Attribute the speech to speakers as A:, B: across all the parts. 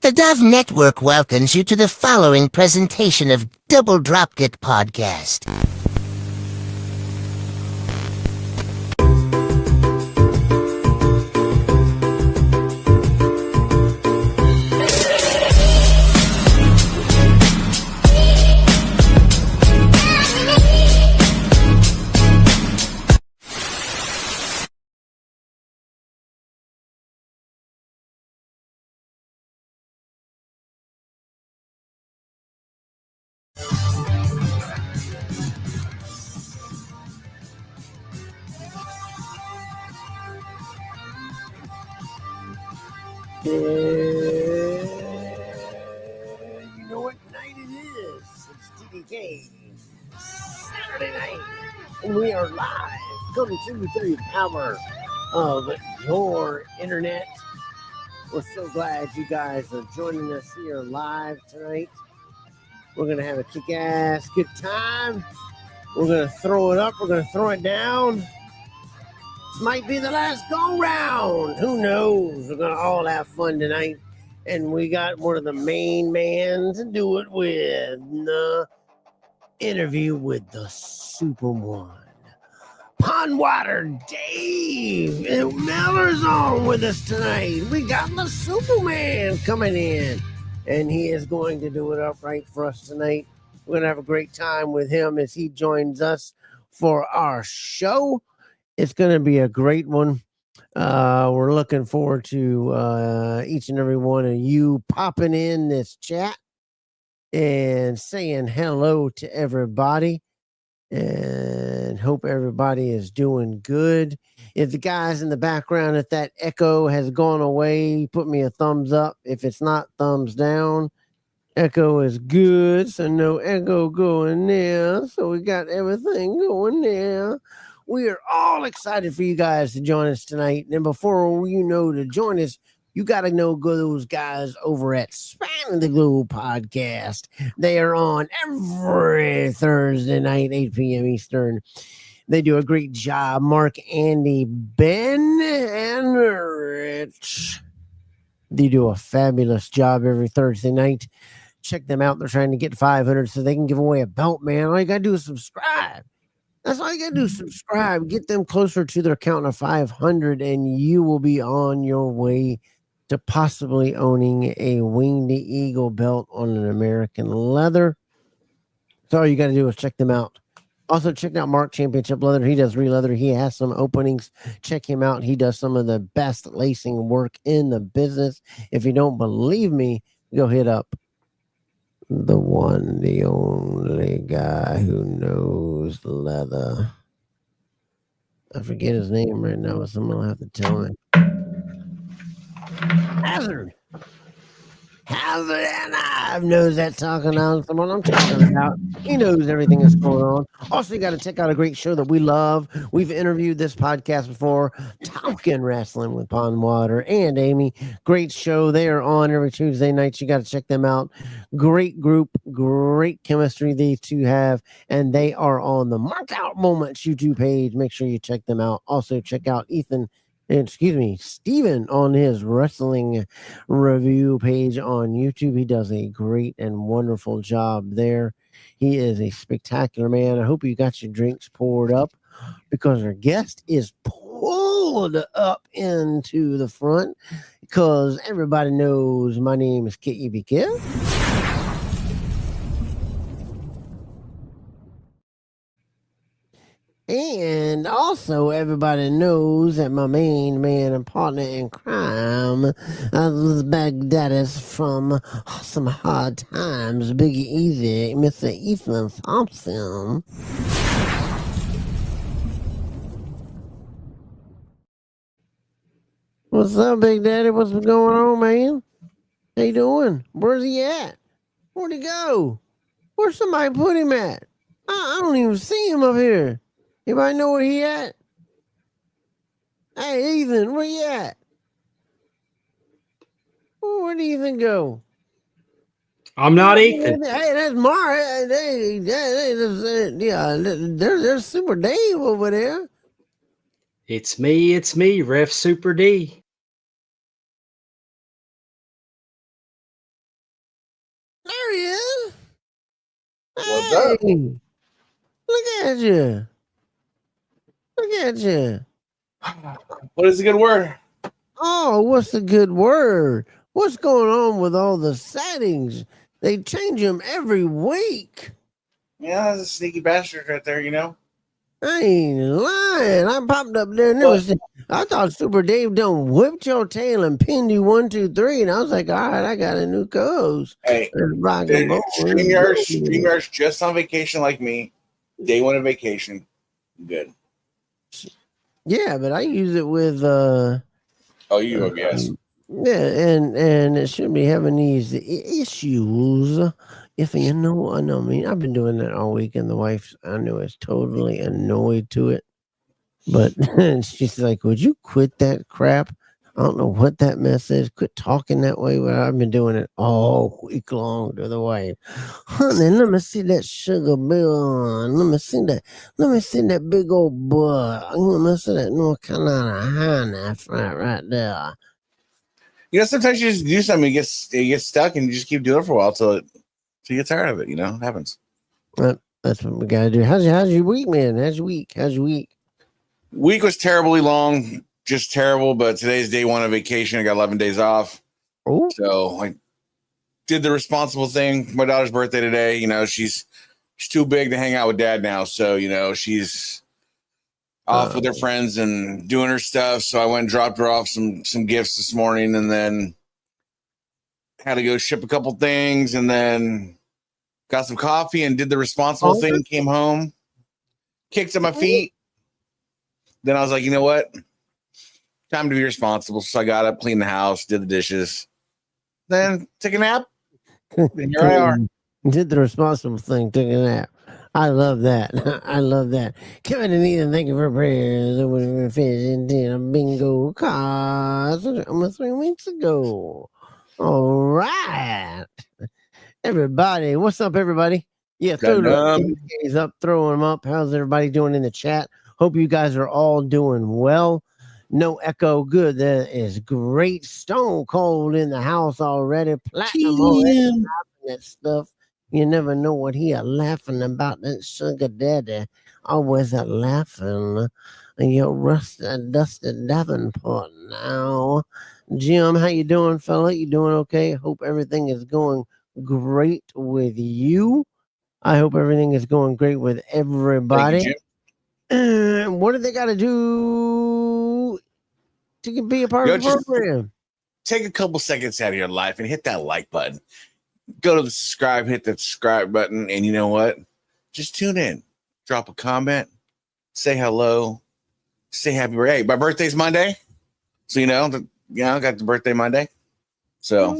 A: The Dove Network welcomes you to the following presentation of Double Dropped It Podcast.
B: You know what night it is? It's TDK Saturday night, and we are live coming to you through the power of your internet. We're so glad you guys are joining us here live tonight. We're going to have a kick-ass good time. We're going to throw it up. We're going to throw it down. This might be the last go-round. Who knows? We're going to all have fun tonight. And we got one of the main men to do it with. The interview with the Super One. Pondwater Dave Miller's on with us tonight. We got the Superman coming in. And he is going to do it upright for us tonight. We're going to have a great time with him as he joins us for our show. It's going to be a great one. We're looking forward to each and every one of you popping in this chat and saying hello to everybody, and hope everybody is doing good. If the guys in the background, if that echo has gone away, put me a thumbs up. If it's not, thumbs down. Echo is good, so no echo going there. So we got everything going there. We are all excited for you guys to join us tonight. And before you know to join us, you got to know those guys over at Spanning the Globe Podcast. They are on every Thursday night, 8 p.m. Eastern. They do a great job. Mark, Andy, Ben, and Rich. They do a fabulous job every Thursday night. Check them out. They're trying to get 500 so they can give away a belt, man. All you got to do is subscribe. That's all you got to do. Subscribe. Get them closer to their count of 500, and you will be on your way to possibly owning a Winged Eagle belt on an American leather. So all you got to do is check them out. Also, check out Mark Championship Leather. He does re-leather. He has some openings. Check him out. He does some of the best lacing work in the business. If you don't believe me, go hit up the one, the only guy who knows leather. I forget his name right now, but someone will have to tell me. Hazard and I knows that talking on someone I'm talking about. He knows everything that's going on. Also, you got to check out a great show that we love. We've interviewed this podcast before, Talking Wrestling with Pondwater and Amy. Great show. They are on every Tuesday nights. You got to check them out. Great group, great chemistry these two have, and they are on the Mark Out Moments YouTube page. Make sure you check them out. Also, check out Steven on his wrestling review page on YouTube. He does a great and wonderful job there. He is a spectacular man. I hope you got your drinks poured up, because our guest is pulled up into the front, because everybody knows my name is KEB Kev. And also, everybody knows that my main man and partner in crime was Baghdadis from Some Hard Times, Biggie Easy, Mr. Ethan Thompson. What's up, Big Daddy? What's going on, man? How you doing? Where's he at? Where'd he go? Where's somebody put him at? I don't even see him up here. Anybody know where he at? Hey, Ethan, where you at? Where'd Ethan go?
C: I'm not Ethan.
B: Hey, that's Mark. There's Super Dave over there.
C: It's me, Ref Super D.
B: there he is.
D: What's up?
B: Hey, look at you. Look at you.
D: What is a good word?
B: Oh, what's the good word? What's going on with all the settings? They change them every week.
D: Yeah, that's a sneaky bastard right there, you know?
B: I ain't lying. I popped up there and it was, I thought Super Dave done whipped your tail and pinned you 1, 2, 3. And I was like, all right, I got a new co-host.
D: Hey,
B: Rock and roll.
D: StreamYard's just on vacation like me. Day 1 of vacation. Good.
B: Yeah, but I use it with
D: Oh, you yes.
B: yeah, and it shouldn't be having these issues. If you know what I mean, I've been doing that all week, and the wife I know is totally annoyed to it. But she's like, "Would you quit that crap? I don't know what that mess is. Quit talking that way." But I've been doing it all week long to the wife. Honey, let me see that sugar bill on. Let me see that. Let me see that big old butt. Let me see that North Carolina high knife right there.
D: You know, sometimes you just do something, it gets stuck, and you just keep doing it for a while till you get tired of it. You know, it happens.
B: That's what we gotta do. How's your week, man? How's your week?
D: Week was terribly long, just terrible. But today's day 1 of vacation. I got 11 days off.
B: Oh,
D: So I did the responsible thing. My daughter's birthday today. You know, she's too big to hang out with dad now. So, you know, she's off with her friends and doing her stuff. So I went and dropped her off some gifts this morning, and then had to go ship a couple things, and then got some coffee and did the responsible thing. Came home, kicked at my feet. Then I was like, you know what? Time to be responsible. So I got up, cleaned the house, did the dishes, then took a nap. And here I are.
B: Did the responsible thing, took a nap. I love that. I love that. Kevin and Ethan, thank you for prayers. It was fish into a bingo card almost 3 weeks ago. All right. Everybody, what's up, everybody? Yeah, throw those up, throw them up. How's everybody doing in the chat? Hope you guys are all doing well. No echo, good. That is great. Stone Cold in the house already. Platinum already. That stuff. You never know what he a laughing about. That sugar daddy always a laughing. Your rusted, dusted Davenport now. Jim, how you doing, fella? You doing okay? Hope everything is going great with you. I hope everything is going great with everybody.
D: Thank you, Jim.
B: What do they got to do to be a part of the program?
D: Take a couple seconds out of your life and hit that like button. Go to the subscribe, hit that subscribe button, and you know what? Just tune in. Drop a comment. Say hello. Say happy birthday. Hey, my birthday's Monday. So, I got the birthday Monday. So.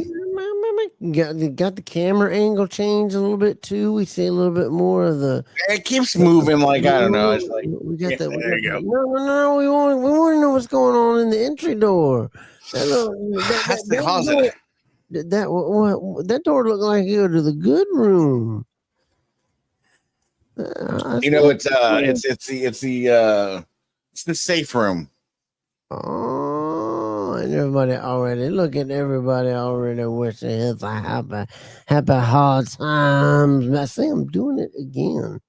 B: Got the camera angle changed a little bit, too. We see a little bit more of the...
D: It keeps moving like, I don't know. It's like,
B: we got that. There you go. No. We want to know what's going on in the entry door.
D: That's the closet.
B: That door looked like you go to the good room.
D: It's the safe room.
B: Oh, and everybody already wishing his a happy hard times. I say I'm doing it again.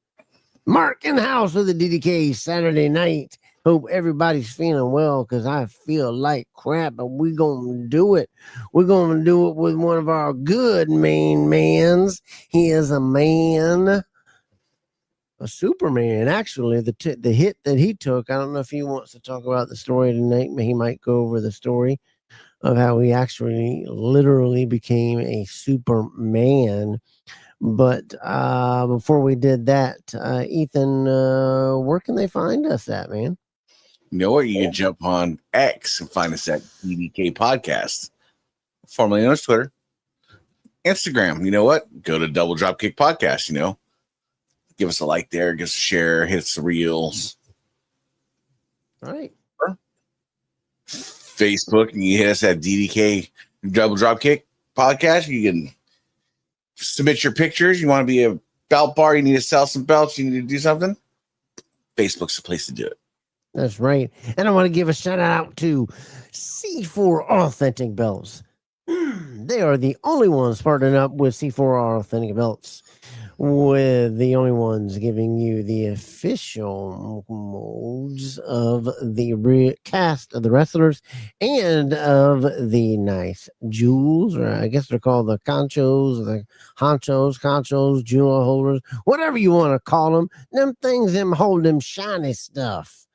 B: Mark in the house with the DDK Saturday night. Hope everybody's feeling well, because I feel like crap, but we're going to do it. We're going to do it with one of our good main mans. He is a man, a Superman, actually. The hit that he took, I don't know if he wants to talk about the story tonight, but he might go over the story of how he actually literally became a Superman. But before we did that, Ethan, where can they find us at, man?
D: You know what? You can jump on X and find us at DDK Podcast, formerly known as Twitter. Instagram, you know what? Go to Double Dropkick Podcast, Give us a like there, give us a share, hit us the reels.
B: All right.
D: Facebook, and you hit us at DDK Double Dropkick Podcast. You can submit your pictures. You want to be a belt bar, you need to sell some belts, you need to do something. Facebook's the place to do it.
B: That's right. And I want to give a shout out to C4 Authentic Belts. They are the only ones partnering up with C4R Authentic Belts, with the only ones giving you the official molds of the cast of the wrestlers and of the nice jewels, or I guess they're called the conchos, jewel holders, whatever you want to call them. Them things, them hold them shiny stuff.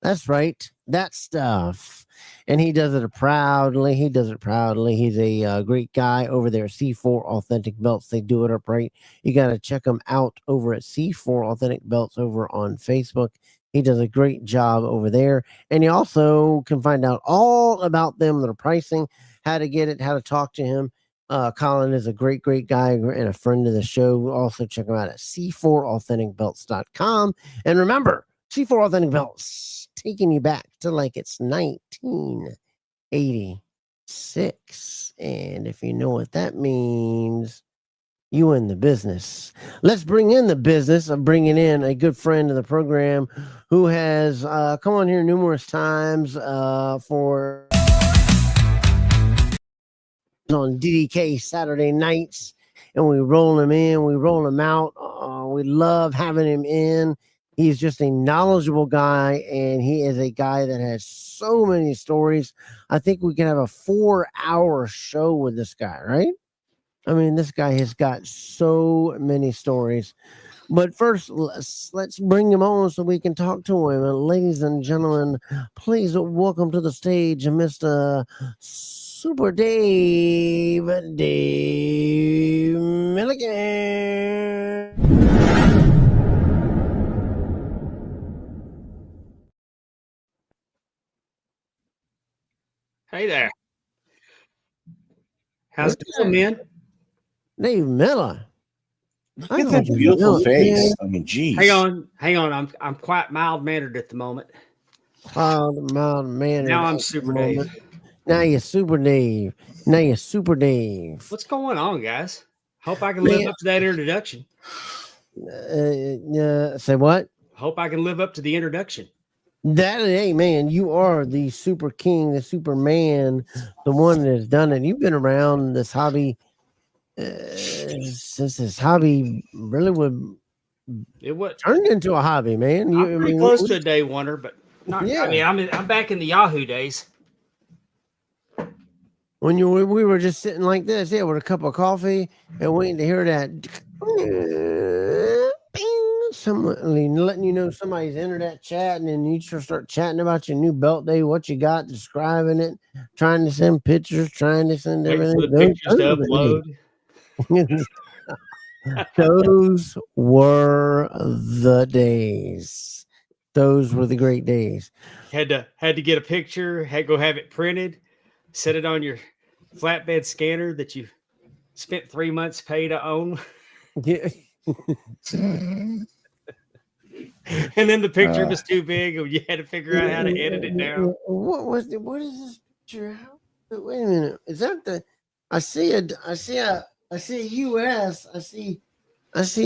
B: That's right, that stuff. And he does it proudly. He's a great guy over there at C4 Authentic Belts. They do it up right. You got to check him out over at C4 Authentic Belts over on Facebook. He does a great job over there. And you also can find out all about them, their pricing, how to get it, how to talk to him. Colin is a great guy and a friend of the show. Also check him out at c4authenticbelts.com. And remember, C4 Authentic Belts, taking you back to like it's 1986. And if you know what that means, you in the business. Let's bring in the business of bringing in a good friend of the program who has come on here numerous times for on DDK Saturday nights, and we roll him in, we roll him out. We love having him in. He's just a knowledgeable guy, and he is a guy that has so many stories. I think we can have a 4-hour show with this guy, right? I mean, this guy has got so many stories. But first, let's bring him on so we can talk to him. And ladies and gentlemen, please welcome to the stage Mr. Super Dave Milligan.
C: Hey there. How's it going, man?
B: Dave Miller.
D: Look at that beautiful face. I mean, geez.
C: Hang on. I'm quite mild mannered at the moment.
B: Mild mannered.
C: Now I'm Super Dave.
B: Now you're Super Dave.
C: What's going on, guys? Hope I can live up to that introduction.
B: Say what?
C: Hope I can live up to the introduction.
B: Hey man, you are the super king, the Superman, the one that has done it. You've been around this hobby since this hobby really turned into a hobby, man.
C: I'm pretty close to a day wonder, but not. Yeah. I mean, I'm back in the Yahoo days.
B: When we were just sitting like this, with a cup of coffee and waiting to hear that. Someone letting you know somebody's internet chatting, and you just start chatting about your new belt day, what you got, describing it, trying to send pictures, trying to send everything.
C: Pictures to upload.
B: Those were the days. Those were the great days.
C: Had to get a picture, go have it printed, set it on your flatbed scanner that you spent 3 months pay to own.
B: Yeah.
C: And then the picture was too big, and you had to figure out how to edit it down.
B: What is this picture? Wait a minute. Is that the? I see a US. I see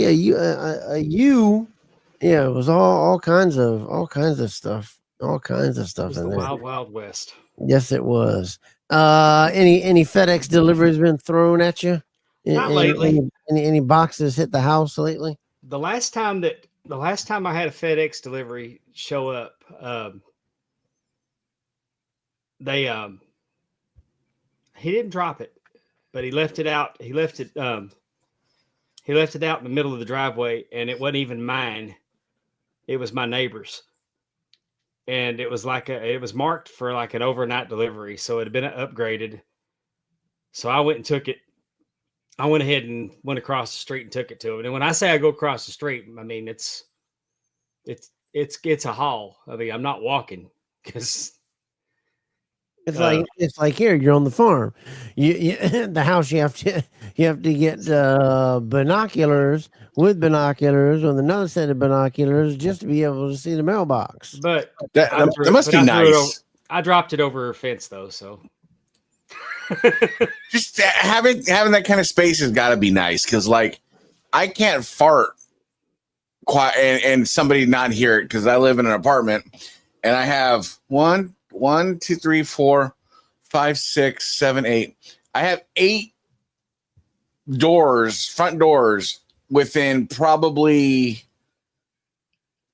B: a U. Yeah, it was all kinds of stuff. All kinds of stuff in there.
C: Wild West.
B: Yes, it was. Any FedEx deliveries been thrown at you?
C: Not lately.
B: Any boxes hit the house lately?
C: The last time I had a FedEx delivery show up, he didn't drop it, but he left it out. He left it out in the middle of the driveway, and it wasn't even mine. It was my neighbor's. And it was marked for like an overnight delivery. So it had been upgraded. So I went and took it. I went ahead and went across the street and took it to him. And when I say I go across the street, I mean, it's a haul. I mean, I'm not walking because
B: it's like here, you're on the farm. You the house, you have to get binoculars with another set of binoculars just to be able to see the mailbox.
C: But
D: that must be nice.
C: I dropped it over a fence though, so
D: just having that kind of space has got to be nice, because like I can't fart quiet and somebody not hear it, because I live in an apartment and I have 1, 2, 3, 4, 5, 6, 7, 8. I have 8 doors, front doors, within probably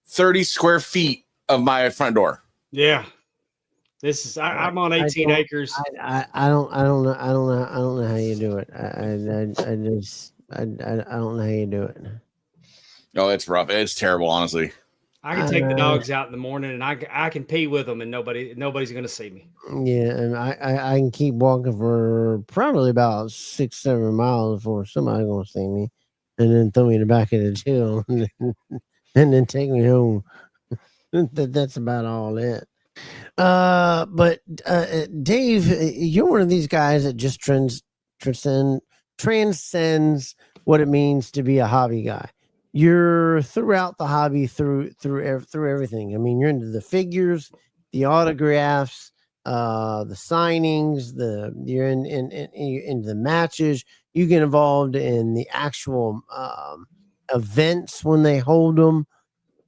D: 30 square feet of my front door.
C: Yeah. This is I'm on 18 acres.
B: I don't know how you do it. I don't know how you do it.
D: Oh, it's rough. It's terrible, honestly.
C: I can take the dogs out in the morning, and I can pee with them, and nobody's going to see me.
B: Yeah, and I can keep walking for probably about 6-7 miles before somebody's going to see me, and then throw me in the back of the tail, and then take me home. That's about all it. But Dave, you're one of these guys that just transcends what it means to be a hobby guy. You're throughout the hobby through everything. I mean, you're into the figures, the autographs, the signings, you're into the matches. You get involved in the actual events when they hold them.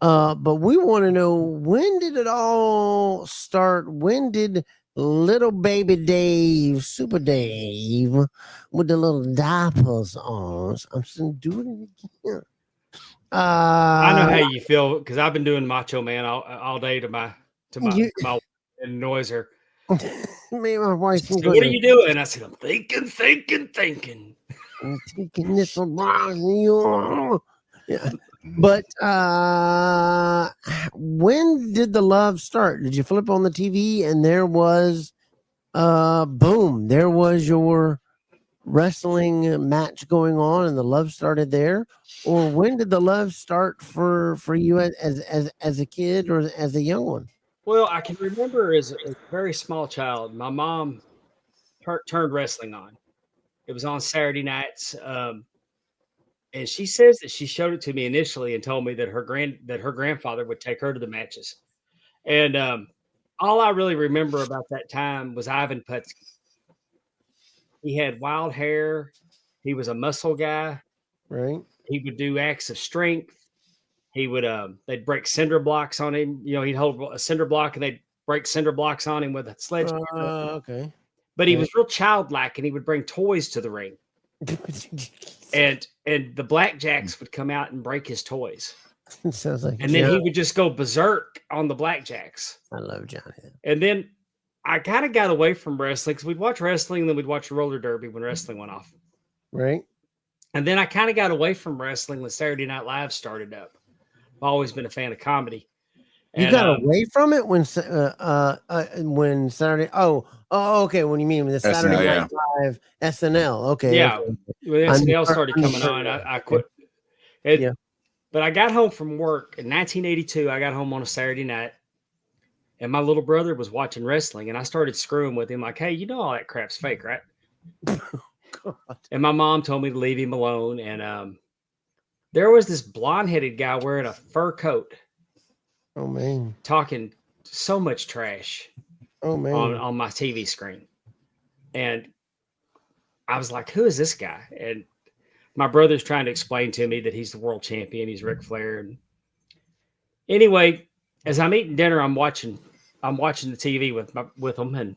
B: But we want to know, when did it all start? When did little baby Dave, Super Dave, with the little diapers on? I'm saying, do it again.
C: I know how you feel, because I've been doing Macho Man all day to my and noise her.
B: Me and my wife.
C: Said, what are you doing? I said, I'm thinking.
B: I'm taking this around. Yeah. But when did the love start? Did you flip on the TV and there was boom, there was your wrestling match going on and the love started there? Or when did the love start for you as a kid or as a young one?
C: Well, I can remember as a very small child, my mom turned wrestling on. It was on Saturday nights. And she says that she showed it to me initially and told me that her grandfather would take her to the matches. And all I really remember about that time was Ivan Putski. He had wild hair. He was a muscle guy.
B: Right.
C: He would do acts of strength. He would they'd break cinder blocks on him. You know, he'd hold a cinder block and they'd break cinder blocks on him with a sledgehammer.
B: Okay.
C: But he was real childlike, and he would bring toys to the ring. And the blackjacks would come out and break his toys.
B: Sounds like.
C: And then he would just go berserk on the blackjacks.
B: I love Johnny.
C: And then I kind of got away from wrestling, because we'd watch wrestling, and then we'd watch roller derby when wrestling went off.
B: Right.
C: And then I kind of got away from wrestling when Saturday Night Live started up. I've always been a fan of comedy.
B: You got away from it when Saturday. Oh, okay. When you mean the Saturday Night Live SNL? Okay.
C: Yeah.
B: Okay.
C: When SNL started coming on, I quit.
B: Yeah.
C: But I got home from work in 1982. I got home on a Saturday night, and my little brother was watching wrestling, and I started screwing with him like, "Hey, you know all that crap's fake, right?" God. And my mom told me to leave him alone. And there was this blonde-headed guy wearing a fur coat.
B: Oh man,
C: talking so much trash.
B: Oh man,
C: on my TV screen, and I was like, "Who is this guy?" And my brother's trying to explain to me that he's the world champion. He's Ric Flair. And anyway, as I'm eating dinner, I'm watching the TV with them, and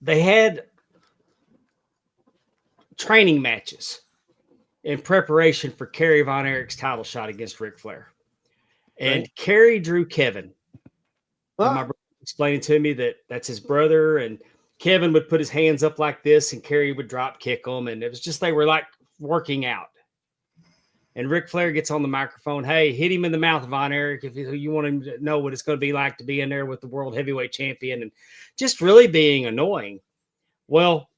C: they had training matches in preparation for Kerry Von Erich's title shot against Ric Flair. And right. Kerry drew Kevin. And my brother explaining to me that that's his brother, and Kevin would put his hands up like this, and Kerry would drop kick them, and it was just, they were like working out. And Ric Flair gets on the microphone, "Hey, hit him in the mouth, Von Erich, if you want him to know what it's going to be like to be in there with the world heavyweight champion," and just really being annoying. Well,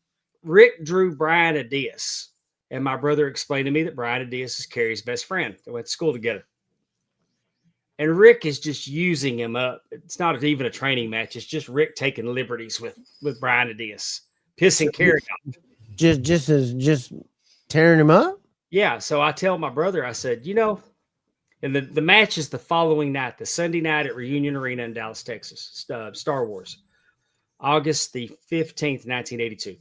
C: Rick drew Brian Adias, and my brother explained to me that Brian Adias is Kerry's best friend. They went to school together. And Rick is just using him up. It's not even a training match. It's just Rick taking liberties with Brian Adias, pissing Kerry off.
B: Just tearing him up?
C: Yeah. So I tell my brother, I said, and the match is the following night, the Sunday night at Reunion Arena in Dallas, Texas, Star Wars, August the 15th, 1982.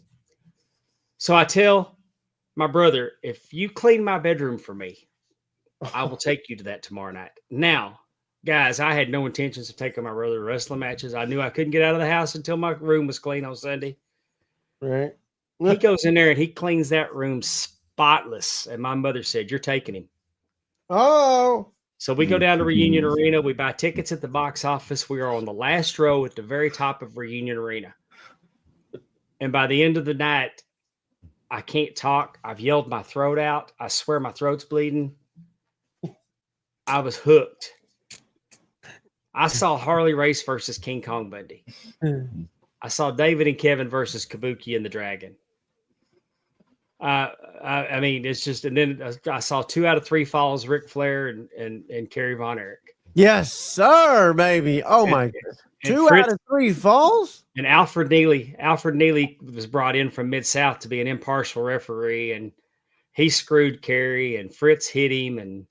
C: So I tell my brother, if you clean my bedroom for me, I will take you to that tomorrow night. Now, guys, I had no intentions of taking my brother to wrestling matches. I knew I couldn't get out of the house until my room was clean on Sunday.
B: Right.
C: He goes in there and he cleans that room spotless. And my mother said, "You're taking him."
B: Oh.
C: So we go down to Reunion Arena. We buy tickets at the box office. We are on the last row at the very top of Reunion Arena. And by the end of the night, I can't talk. I've yelled my throat out. I swear my throat's bleeding. I was hooked. I saw Harley Race versus King Kong Bundy. I saw David and Kevin versus Kabuki and the Dragon. I mean, it's just, and then I saw 2 out of 3 falls, Ric Flair and Kerry Von Erich.
B: Yes, sir, baby. Oh my God. 2 out of 3 falls?
C: And Alfred Neely was brought in from Mid-South to be an impartial referee, and he screwed Kerry, and Fritz hit him, and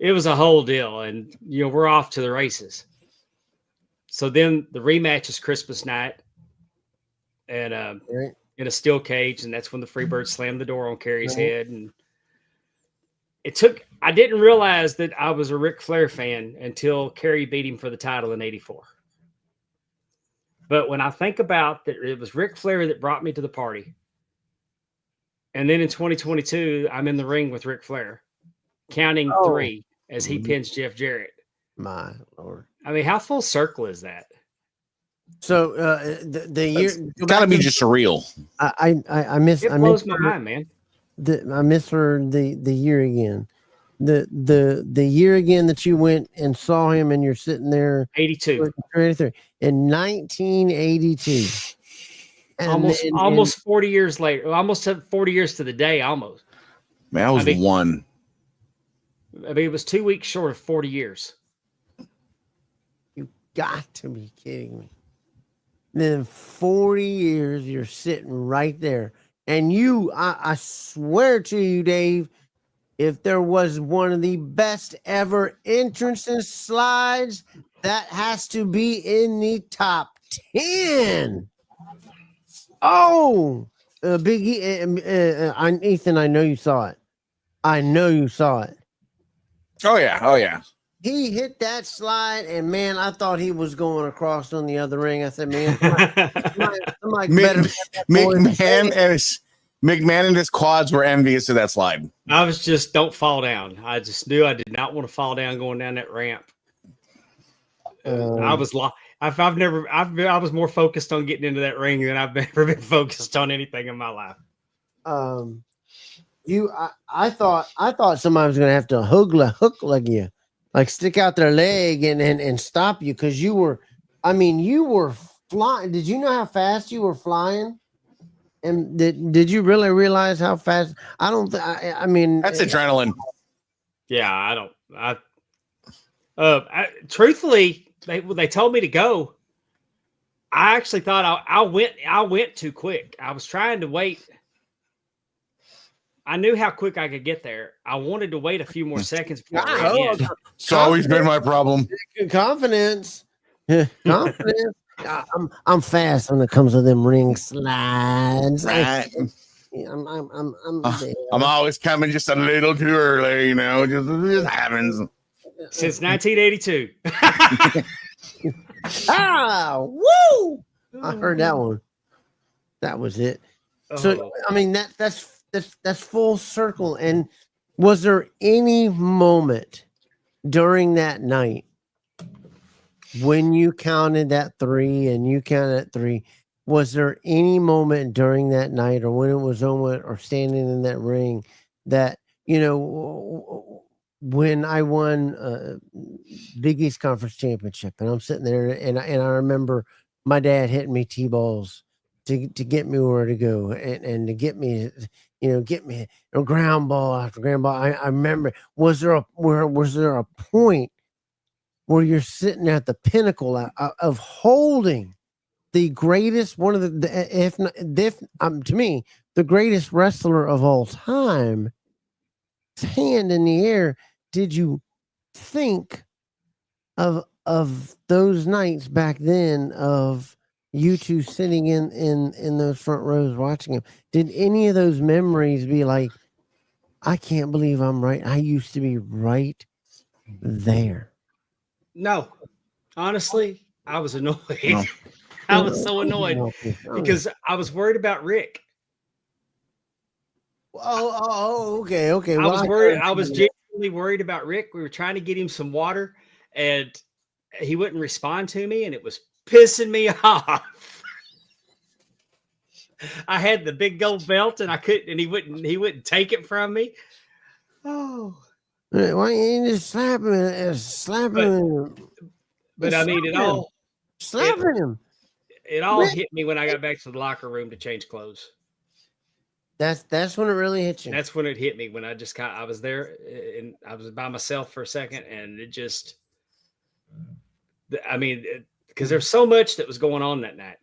C: it was a whole deal. And, we're off to the races. So then the rematch is Christmas night, and
B: Right.
C: in a steel cage, and that's when the Freebird slammed the door on Kerry's head. And I didn't realize that I was a Ric Flair fan until Kerry beat him for the title in '84. But when I think about that, it was Ric Flair that brought me to the party. And then in 2022, I'm in the ring with Ric Flair, counting 3 as he pins Jeff Jarrett.
B: My Lord.
C: I mean, how full circle is that?
B: So the year
D: Gotta be just surreal.
B: I miss
C: It blows my mind, man.
B: I miss her the year again. The year again that you went and saw him and you're sitting there
C: 82.
B: 83 in 1982. And
C: almost 40 years later. Almost 40 years to the day, almost.
D: Man, I was one.
C: I mean, it was 2 weeks short of 40 years.
B: You got to be kidding me. Then 40 years, you're sitting right there. And I swear to you, Dave, if there was one of the best ever entrances slides, that has to be in the top 10. Oh, Big Ethan, I know you saw it.
D: Oh yeah.
B: He hit that slide, and man, I thought he was going across on the other ring. I said, man,
D: McMahon and his quads were envious of that slide.
C: I was just, don't fall down. I just knew I did not want to fall down going down that ramp. I was lost. I was more focused on getting into that ring than I've ever been focused on anything in my life.
B: I thought somebody was gonna have to hook like you, like stick out their leg and stop you, because you were flying. Did you know how fast you were flying? And did you really realize how fast? I don't. I mean,
D: that's adrenaline.
C: Yeah, truthfully, they told me to go. I actually thought I went too quick. I was trying to wait. I knew how quick I could get there. I wanted to wait a few more seconds before I ran in.
D: It's always been my problem.
B: Confidence. I'm fast when it comes to them ring slides.
D: Right.
B: I'm
D: always coming just a little too early, just happens.
C: Since 1982.
B: Woo! I heard that one. That was it. So I mean that's full circle. And was there any moment during that night when you counted that 3 and you counted at 3? Was there any moment during that night, or when it was on, or standing in that ring, that when I won Big East Conference Championship, and I'm sitting there, and I remember my dad hitting me T-balls to get me where to go, and to get me a ground ball after ground ball. I remember, was there a point where you're sitting at the pinnacle of holding the greatest, one of to me, the greatest wrestler of all time, hand in the air? Did you think of those nights back then, of you two sitting in those front rows watching him? Did any of those memories be like, I can't believe I'm right, I used to be right there?
C: No, honestly, I was annoyed.
D: No.
C: I was so annoyed because I was worried about Rick.
B: Okay.
C: I was worried. I was genuinely worried about Rick. We were trying to get him some water, and he wouldn't respond to me, and it was pissing me off. I had the big gold belt, and I couldn't, and he wouldn't take it from me. Oh,
B: why you just slap him? Slap him.
C: But I mean,
B: slapping him.
C: It all hit me when I got back to the locker room to change clothes.
B: That's when it really hit you.
C: That's when it hit me, when I was there and I was by myself for a second, and it just, I mean, because there's so much that was going on that night.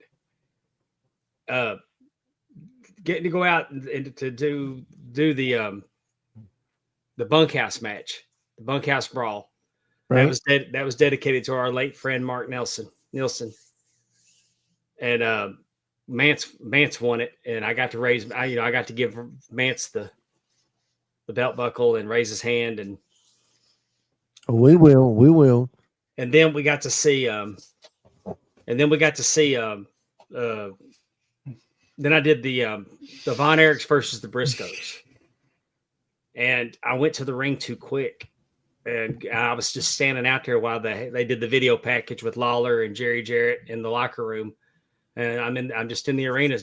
C: Getting to go out and to do the bunkhouse match, the bunkhouse brawl. Right. That was dedicated to our late friend Mark Nielsen. And Mance won it, and I got to I got to give Mance the belt buckle and raise his hand, and
B: we will.
C: And then we got to see then I did the Von Erichs versus the Briscoes, and I went to the ring too quick, and I was just standing out there while they did the video package with Lawler and Jerry Jarrett in the locker room. And I'm just in the arena.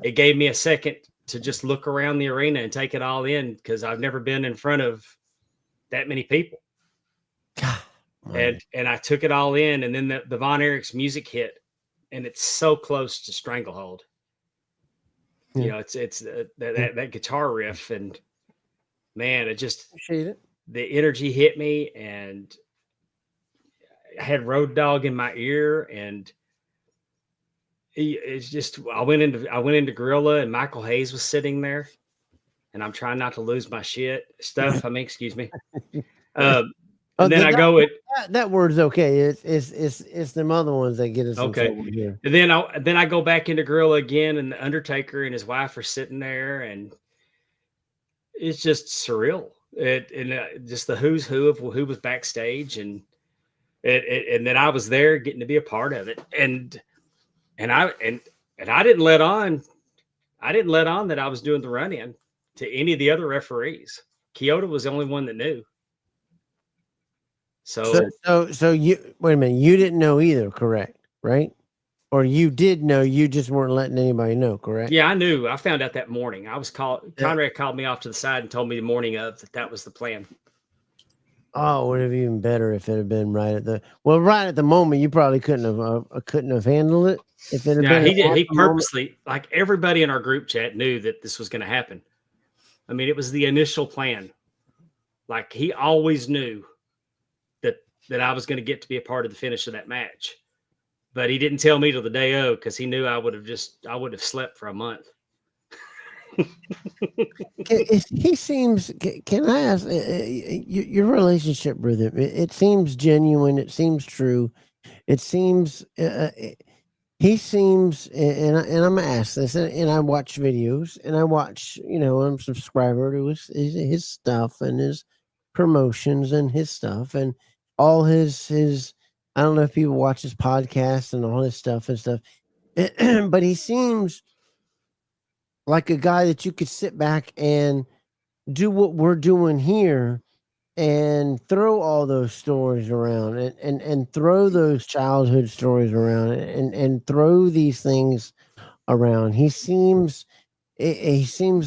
C: It gave me a second to just look around the arena and take it all in, because I've never been in front of that many people.
B: God,
C: and I took it all in, and then the Von Erichs music hit, and it's so close to Stranglehold. Yeah. You know, it's that guitar riff, and man, it just,
B: appreciate it.
C: The energy hit me, and I had Road Dogg in my ear, and it's just, I went into Gorilla, and Michael Hayes was sitting there, and I'm trying not to lose my stuff. Excuse me. And then I go with
B: that word's okay. It's them other ones that get us
C: okay.
B: In trouble here.
C: And then I go back into Gorilla again, and the Undertaker and his wife are sitting there, and it's just surreal. Just the who's who of who was backstage, and then I was there getting to be a part of it, and I didn't let on that I was doing the run-in to any of the other referees. Kyoto was the only one that knew.
B: So you, wait a minute, you didn't know either, correct? Right? Or you did know, you just weren't letting anybody know, correct?
C: Yeah, I knew. I found out that morning. I was called. Conrad called me off to the side and told me the morning of that was the plan.
B: Oh, it would have been even better if it had been right at the moment. You probably couldn't have handled it if it had been.
C: He purposely, like everybody in our group chat knew that this was going to happen. I mean, it was the initial plan. Like, he always knew that I was going to get to be a part of the finish of that match, but he didn't tell me till the day of, because he knew I would have slept for a month.
B: He seems. Can I ask your relationship with him? It seems genuine. It seems true. It seems. He seems, and I'm gonna ask this, and I watch videos, and I watch. I'm a subscriber to his stuff and his promotions and his stuff and all his. I don't know if people watch his podcast and all his stuff, but he seems like a guy that you could sit back and do what we're doing here and throw all those stories around and throw those childhood stories around and throw these things around. He seems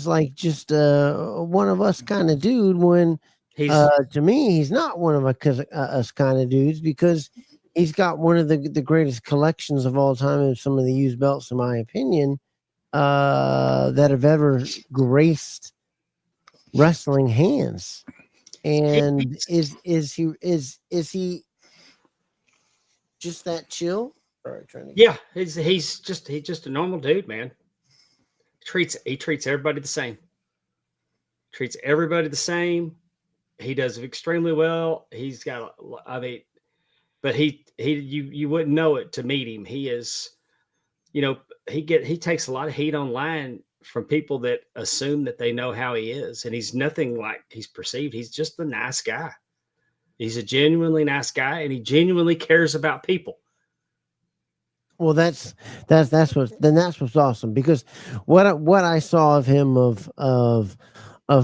B: like just one of us kind of dude, when to me, he's not one of us kind of dudes, because he's got one of the greatest collections of all time of some of the used belts, in my opinion, that have ever graced wrestling hands. And is he just that chill?
C: Yeah, he's just a normal dude, man. He treats everybody the same. Treats everybody the same. He does extremely well. He's got, but you wouldn't know it to meet him. He is, he takes a lot of heat online from people that assume that they know how he is, and he's nothing like he's perceived. He's just a nice guy. He's a genuinely nice guy, and he genuinely cares about people.
B: Well, that's what's awesome, because what I saw of him of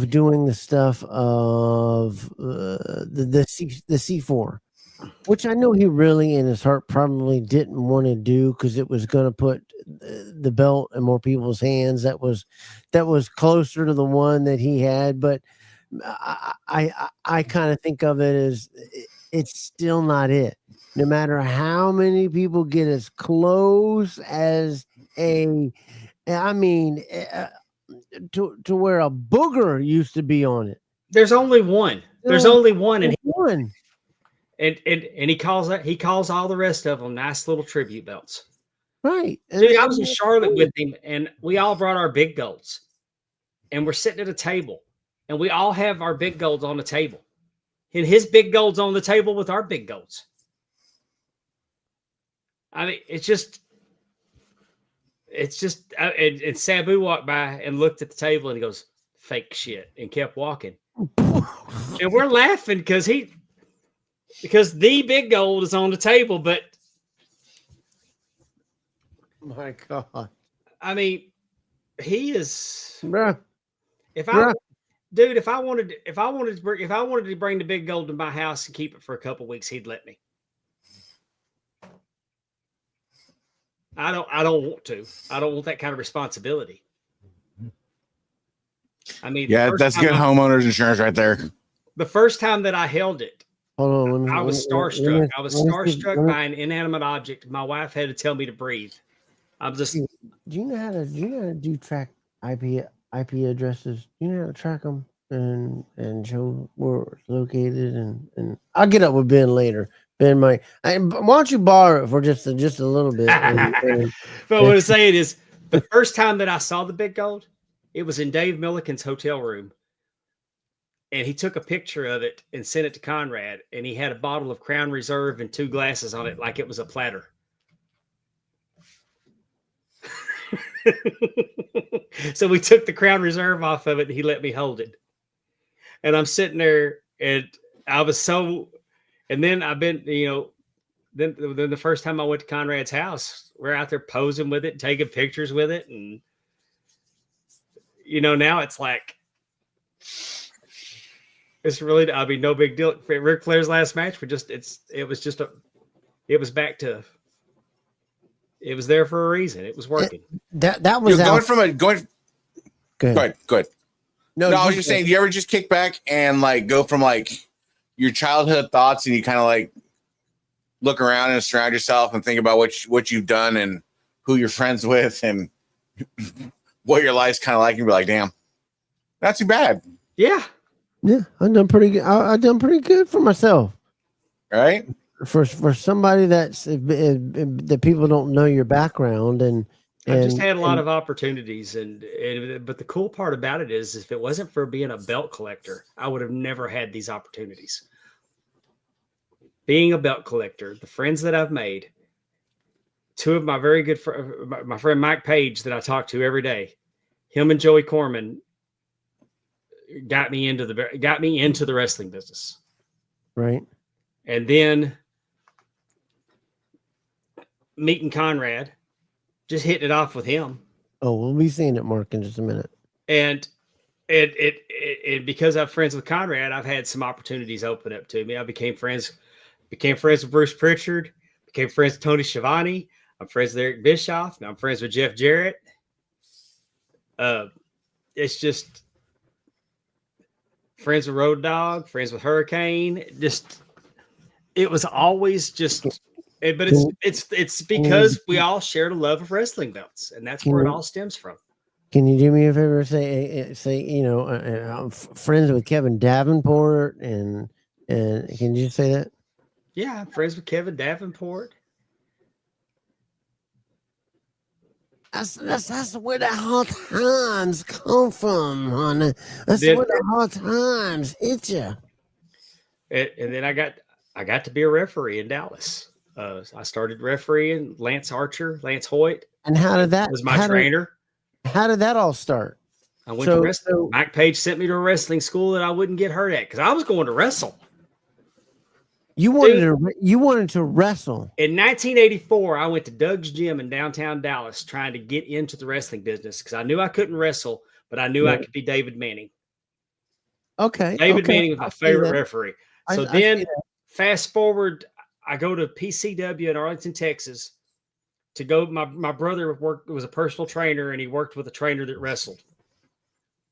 B: doing the stuff of the C4, which I know he really in his heart probably didn't want to do, because it was going to put the belt in more people's hands. That was closer to the one that he had, but I kind of think of it as it's still not it. No matter how many people get as close as to where a booger used to be on it.
C: There's only one. There's only one, and
B: one.
C: And he calls all the rest of them nice little tribute belts.
B: Right.
C: Dude, I was in Charlotte with him, and we all brought our big golds, and we're sitting at a table, and we all have our big golds on the table, and his big golds on the table with our big golds. I mean, it's just, and Sabu walked by and looked at the table, and he goes, "Fake shit," and kept walking. And we're laughing because the big gold is on the table, but
B: my God,
C: I mean, he is.
B: Bruh.
C: If I wanted to bring the big gold to my house and keep it for a couple weeks, he'd let me. I don't want to. I don't want that kind of responsibility. I mean,
D: yeah, that's good homeowners insurance right there.
C: The first time that I held it,
B: hold on,
C: I was starstruck. I was starstruck by an inanimate object. My wife had to tell me to breathe. I'm just.
B: Do you know how to do track IP addresses? Do you know how to track them and show where it's located? And I'll get up with Ben later. Ben might. Why don't you borrow it for just a little bit?
C: But what I'm saying is, the first time that I saw the big gold, it was in Dave Milliken's hotel room. And he took a picture of it and sent it to Conrad. And he had a bottle of Crown Reserve and 2 glasses on it like it was a platter. So we took the Crown Reserve off of it, and he let me hold it. And I'm sitting there, and I was so... And then I've been, then the first time I went to Conrad's house, we're out there posing with it, taking pictures with it. And, now it's like... It's really, no big deal. Ric Flair's last match, it was there for a reason. It was working.
B: That was
D: Go ahead. No, I was just saying, do you ever just kick back and go from your childhood thoughts, and you kind of look around and surround yourself and think about what you've done and who you're friends with and what your life's kind of like, and be like, damn, not too bad.
C: Yeah.
B: Yeah, I've done pretty good. I've done pretty good for myself.
D: Right?
B: For somebody that people don't know your background, and
C: I just had a lot of opportunities, but the cool part about it is, if it wasn't for being a belt collector, I would have never had these opportunities. Being a belt collector, the friends that I've made, 2 of my very good my friend Mike Page that I talk to every day, him and Joey Corman got me into the wrestling business.
B: Right.
C: And then meeting Conrad, just hitting it off with him.
B: Oh, we'll be seeing it, Mark, in just a minute.
C: And it because I'm friends with Conrad, I've had some opportunities open up to me. I became friends with Bruce Pritchard, became friends with Tony Schiavone. I'm friends with Eric Bischoff. Now I'm friends with Jeff Jarrett. It's just friends with Road Dogg, friends with Hurricane. It was always just, but it's because we all shared a love of wrestling belts, and that's where it all stems from.
B: Can you do me a favor? Say I'm friends with Kevin Davenport, and can you say that?
C: Yeah, I'm friends with Kevin Davenport.
B: That's where the hot times come from, honey. That's where the hot times hit you.
C: And then I got to be a referee in Dallas. I started refereeing Lance Hoyt.
B: And how did that
C: was my trainer?
B: How did that all start?
C: I went to wrestling. Mike Page sent me to a wrestling school that I wouldn't get hurt at because I was going to wrestle.
B: You wanted to wrestle.
C: In 1984, I went to Doug's Gym in downtown Dallas trying to get into the wrestling business because I knew I couldn't wrestle, but I knew I could be David Manning.
B: Okay.
C: David Manning was my favorite referee. So then, fast forward, I go to PCW in Arlington, Texas, to go. My brother was a personal trainer, and he worked with a trainer that wrestled.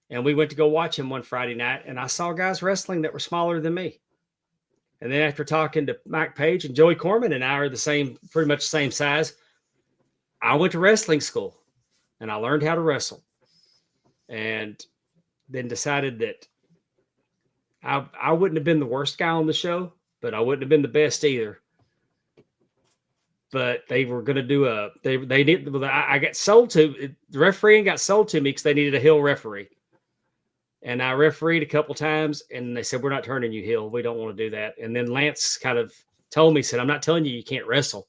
C: And we went to go watch him one Friday night, and I saw guys wrestling that were smaller than me. And then after talking to Mike Page and Joey Corman and I are pretty much the same size, I went to wrestling school, and I learned how to wrestle. And then decided that I wouldn't have been the worst guy on the show, but I wouldn't have been the best either. But they were going to do I got sold to the refereeing got sold to me because they needed a heel referee. And I refereed a couple times, and they said, we're not turning you heel. We don't want to do that. And then Lance kind of told me, said, I'm not telling you can't wrestle,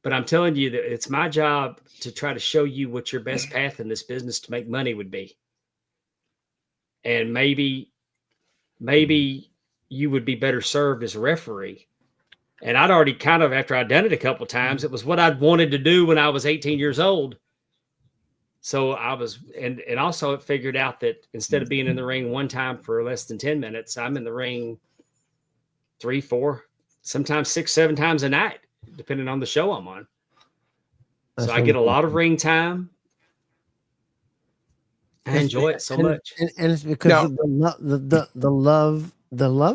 C: but I'm telling you that it's my job to try to show you what your best path in this business to make money would be. And maybe you would be better served as a referee. And I'd already kind of, after I'd done it a couple of times, it was what I'd wanted to do when I was 18 years old. So I was, and also it figured out that instead of being in the ring one time for less than 10 minutes, I'm in the ring 3, 4, sometimes 6, 7 times a night, depending on the show I'm on. So I get a lot of ring time. I enjoy it so much.
B: And it's because of the love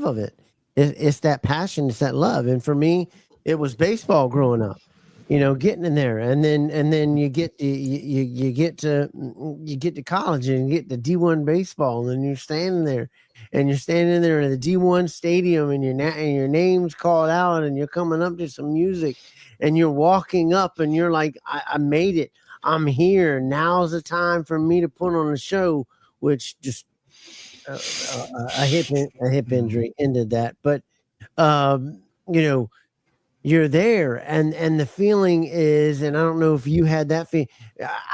B: of it. It's that passion, it's that love. And for me, it was baseball growing up. Getting in there, and then you get to college and you get to D1 baseball, and you're standing there in the D1 stadium, and your name's called out, and you're coming up to some music, and you're walking up, and you're like, I made it. I'm here. Now's the time for me to put on a show, which just a hip injury ended that. But you're there, and the feeling is, and I don't know if you had that feeling.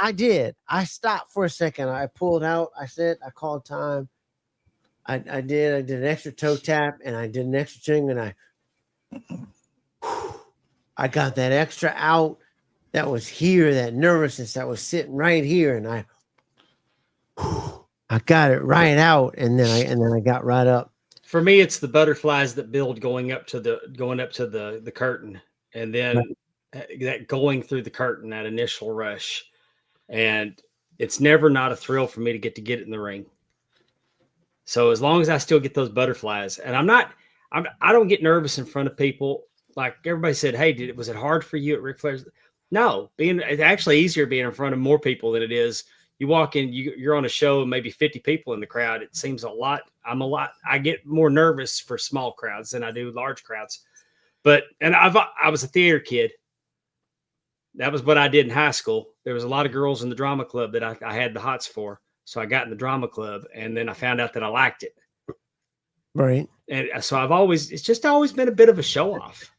B: I did. I stopped for a second. I pulled out. I called time. I did an extra toe tap, and I did an extra thing, and I got that extra out that was here, that nervousness that was sitting right here, and I got it right out, and then I got right up.
C: For me, it's the butterflies that build going up to the curtain, and then that going through the curtain, that initial rush, and it's never not a thrill for me to get it in the ring. So as long as I still get those butterflies, and I don't get nervous in front of people. Like everybody said, hey, was it hard for you at Ric Flair's? No, it's actually easier being in front of more people than it is. You walk in, you're on a show, maybe 50 people in the crowd. It seems a lot. I get more nervous for small crowds than I do large crowds. And I was a theater kid. That was what I did in high school. There was a lot of girls in the drama club that I had the hots for. So I got in the drama club, and then I found out that I liked it.
B: Right.
C: And so it's just always been a bit of a show off.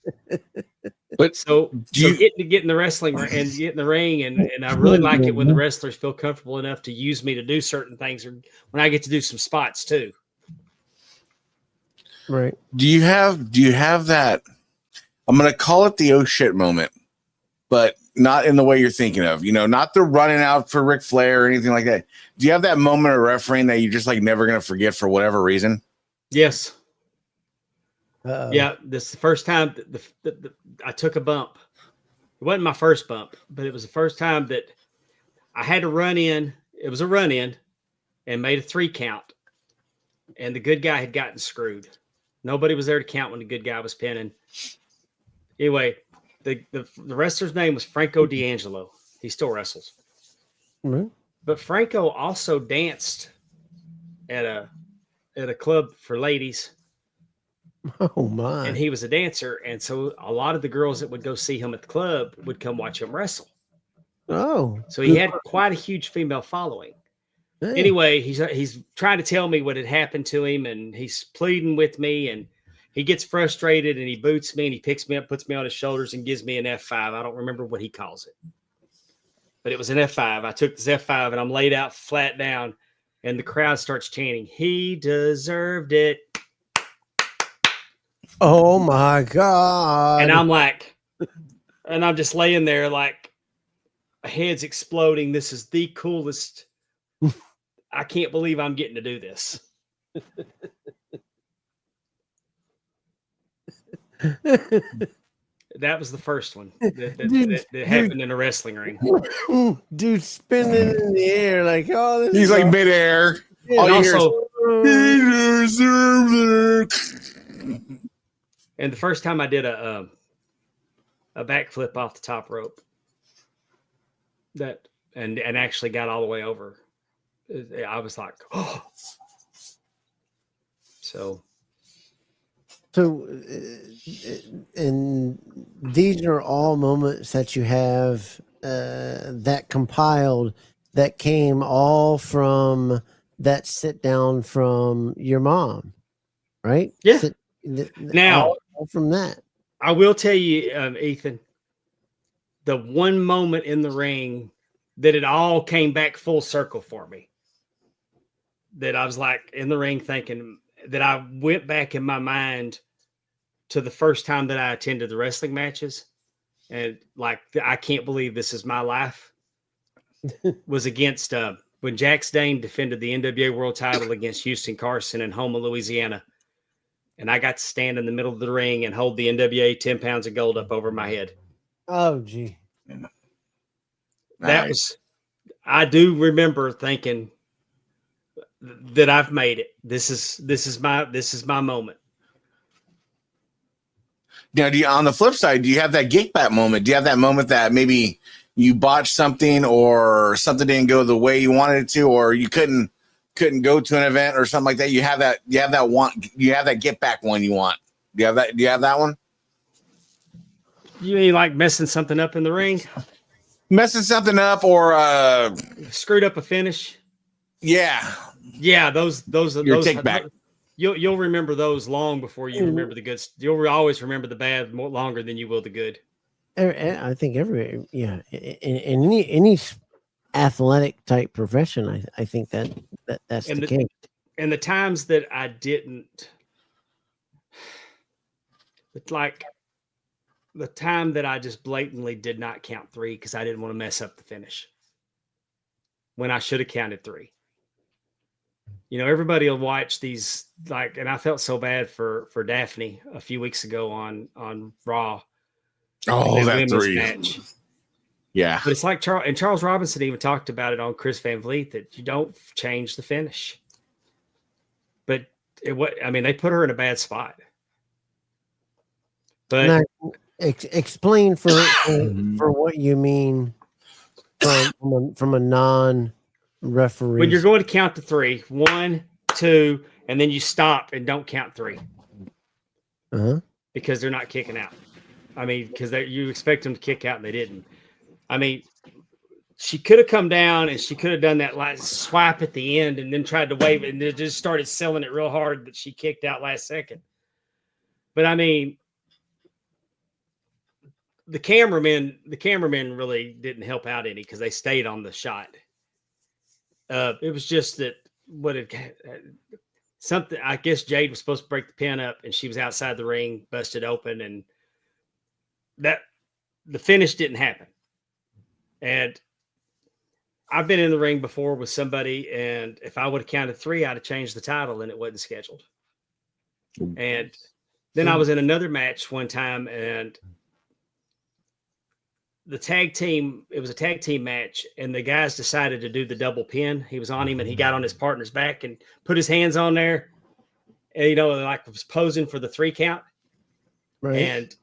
C: But so get in the wrestling and get in the ring, and I really like it when the wrestlers feel comfortable enough to use me to do certain things, or when I get to do some spots too.
B: Right.
D: Do you have that? I'm going to call it the oh shit moment, but not in the way you're thinking of. Not the running out for Ric Flair or anything like that. Do you have that moment of refereeing that you just like never going to forget for whatever reason?
C: Yes.
B: Uh-oh.
C: Yeah, this is the first time that I took a bump. It wasn't my first bump, but it was the first time that I had to run in. It was a run in, and made a 3 count. And the good guy had gotten screwed. Nobody was there to count when the good guy was pinning. Anyway, the wrestler's name was Franco D'Angelo. He still wrestles.
B: Mm-hmm.
C: But Franco also danced at a club for ladies.
B: Oh my.
C: And he was a dancer, and so a lot of the girls that would go see him at the club would come watch him wrestle.
B: Oh.
C: So he had quite a huge female following. Hey. Anyway, he's trying to tell me what had happened to him, and he's pleading with me, and he gets frustrated, and he boots me, and he picks me up, puts me on his shoulders, and gives me an F5. I don't remember what he calls it, but it was an F5. I took this F5, and I'm laid out flat down, and the crowd starts chanting, "He deserved it."
B: Oh my God.
C: And I'm like, and I'm just laying there like head's exploding. This is the coolest. I can't believe I'm getting to do this. That was the first one that happened in a wrestling ring.
B: Dude spinning in the air like, oh, this
D: He's
B: is
D: like
B: awesome.
D: midair.
B: Yeah.
D: All you hear
C: Also,
D: is
C: and the first time I did a backflip off the top rope, that and actually got all the way over, I was like, oh. So,
B: and these are all moments that you have that compiled that came all from that sit down from your mom, right?
C: Yeah.
B: Now, all from that.
C: I will tell you, Ethan, the one moment in the ring that it all came back full circle for me, that I was like in the ring thinking that I went back in my mind to the first time that I attended the wrestling matches. And like, I can't believe this is my life, was against when Jack Dane defended the NWA world title against Houston Carson in Houma, Louisiana. And I got to stand in the middle of the ring and hold the NWA 10 pounds of gold up over my head.
B: Oh, gee.
C: That was, I do remember thinking that I've made it. This is my moment.
D: Now, on the flip side, do you have that get back moment? Do you have that moment that maybe you botched something or something didn't go the way you wanted it to, or you couldn't go to an event or something like that? You have that get back one you want. Do you have that one?
C: You mean like messing something up in the ring?
D: Messing something up or
C: screwed up a finish?
D: Yeah.
C: Yeah, those
D: your take back.
C: You'll remember those long before you remember the good. You'll always remember the bad more longer than you will the good.
B: I think in any athletic type profession, I think that's the case.
C: And the times that I didn't, it's like the time that I just blatantly did not count three because I didn't want to mess up the finish when I should have counted three. You know, everybody will watch these, like, and I felt so bad for Daphne a few weeks ago on Raw.
D: Oh, that three
C: match.
D: Yeah.
C: But it's like Charles Robinson even talked about it on Chris Van Vliet, that you don't change the finish. But they put her in a bad spot. But
B: now, explain for what you mean from a non-referee.
C: When you're going to count to three, 1, 2, and then you stop and don't count three. Because they're not kicking out. I mean, because you expect them to kick out and they didn't. I mean, she could have come down and she could have done that last swipe at the end and then tried to wave it and they just started selling it real hard that she kicked out last second. But I mean, the cameramen really didn't help out any because they stayed on the shot. It was just that something. I guess Jade was supposed to break the pin up, and she was outside the ring, busted open, and that the finish didn't happen. And I've been in the ring before with somebody, and if I would have counted three, I'd have changed the title, and it wasn't scheduled. And then I was in another match one time, and the tag team, it was a tag team match, and the guys decided to do the double pin. He was on him and he got on his partner's back and put his hands on there and, like was posing for the 3 count.
B: Right.
C: And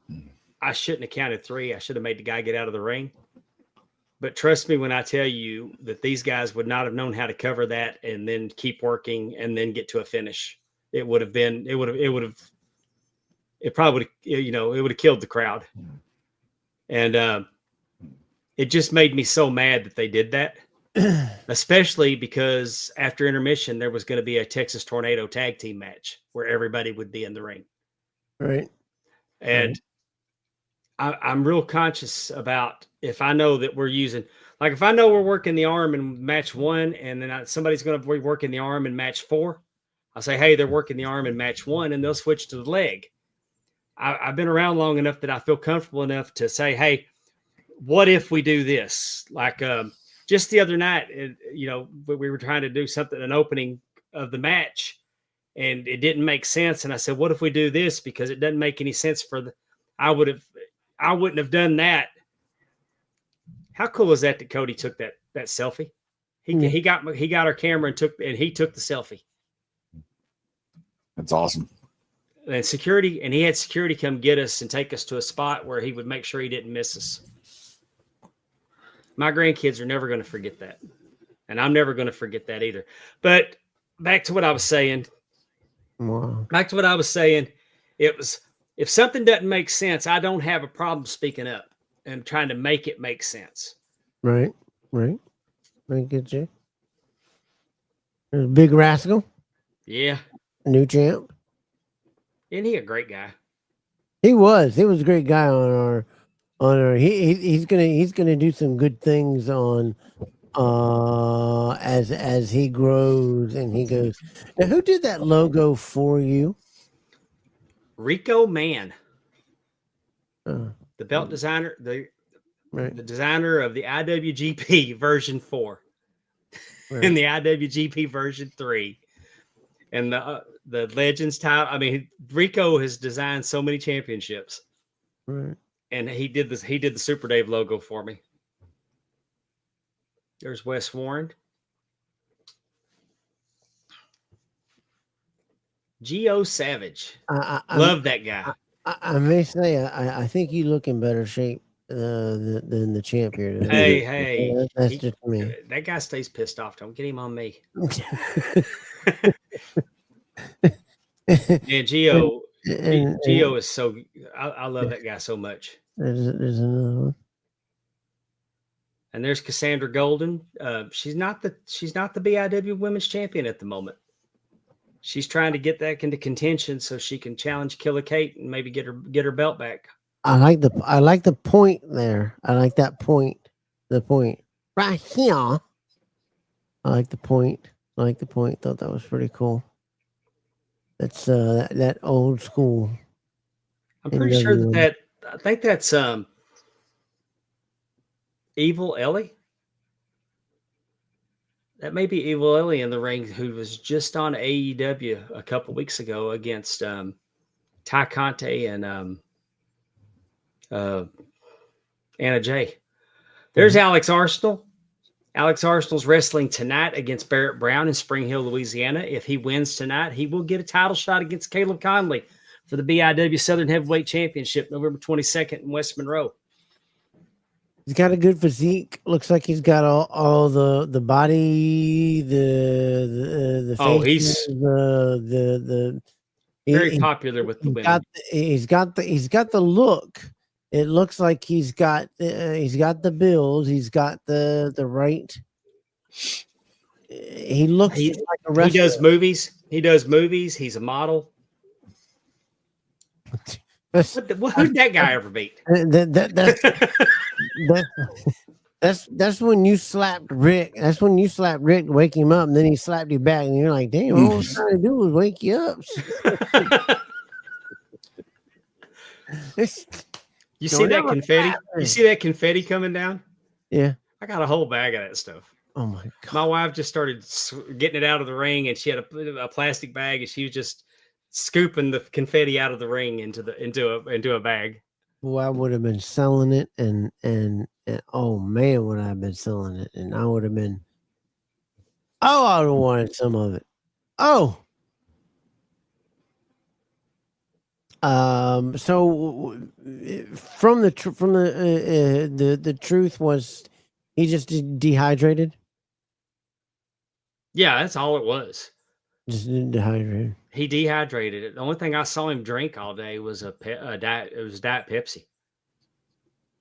C: I shouldn't have counted 3. I should have made the guy get out of the ring. But trust me when I tell you that these guys would not have known how to cover that and then keep working and then get to a finish. It would have probably killed the crowd. And, it just made me so mad that they did that, especially because after intermission, there was going to be a Texas Tornado tag team match where everybody would be in the ring.
B: Right.
C: And I'm real conscious about if I know that we're using, like if I know we're working the arm in match 1 and then somebody's going to be working the arm in match 4, I'll say, hey, they're working the arm in match 1 and they'll switch to the leg. I've been around long enough that I feel comfortable enough to say, hey, what if we do this? Like just the other night, we were trying to do something, an opening of the match, and it didn't make sense. And I said, what if we do this? Because it doesn't make any sense I wouldn't have done that. How cool is that Cody took that selfie? He got our camera and he took the selfie.
D: That's awesome.
C: And he had security come get us and take us to a spot where he would make sure he didn't miss us. My grandkids are never going to forget that. And I'm never going to forget that either. But back to what I was saying.
B: Wow.
C: Back to what I was saying. It was, if something doesn't make sense, I don't have a problem speaking up and trying to make it make sense.
B: Right. I get you. There's Big Rascal.
C: Yeah.
B: New champ.
C: Isn't he a great guy?
B: He was a great guy on our he's gonna do some good things on as he grows and he goes. Now, who did that logo for you?
C: Rico Mann,
B: The
C: belt designer, the
B: right.
C: designer of the IWGP version 4
B: Right.
C: and the IWGP version 3 and the Legends title. I mean, Rico has designed so many championships.
B: Right.
C: And he did this. He did the Super Dave logo for me. There's Wes Warren. Geo Savage. Love that guy.
B: I may say I think you look in better shape than the champ here today.
C: Hey,
B: that's just me.
C: That guy stays pissed off. Don't get him on me. Yeah, Geo is so. I love that guy so much.
B: There's another one.
C: And there's Cassandra Golden. She's not the BIW Women's Champion at the moment. She's trying to get that into contention so she can challenge Killer Kate and maybe get her belt back.
B: I like the point there. I like that point. The point right here. I like the point. Thought that was pretty cool. That's that old school.
C: I'm pretty sure that I think that's Evil Ellie. That may be Evil Ellie in the ring, who was just on AEW a couple weeks ago against Ty Conte and Anna Jay. There's Alex Arsenal. Alex Arsenal's wrestling tonight against Barrett Brown in Spring Hill, Louisiana. If he wins tonight, he will get a title shot against Caleb Conley for the BIW Southern Heavyweight Championship, November 22nd in West Monroe.
B: He's got a good physique. Looks like he's got all the body, the face.
C: He's very popular with the women.
B: He's got the look. It looks like he's got the build. He's got the right. He looks like a wrestler.
C: He does movies. He's a model. Who'd that guy ever beat?
B: That's when you slapped Rick. That's when you slapped Rick to wake him up, and then he slapped you back, and you're like, "Damn, all I was trying to do was wake you up."
C: You see that confetti? You see that confetti coming down?
B: Yeah,
C: I got a whole bag of that stuff.
B: Oh my god!
C: My wife just started getting it out of the ring, and she had a plastic bag, and she was just scooping the confetti out of the ring into a bag.
B: Well, I would have been selling it, and oh man, would I have been selling it, and I would have been. Oh, I would have wanted some of it. Oh. So from the truth was he just dehydrated.
C: Yeah, that's all it was.
B: Just dehydrated.
C: He dehydrated. The only thing I saw him drink all day was a diet. It was Diet Pepsi.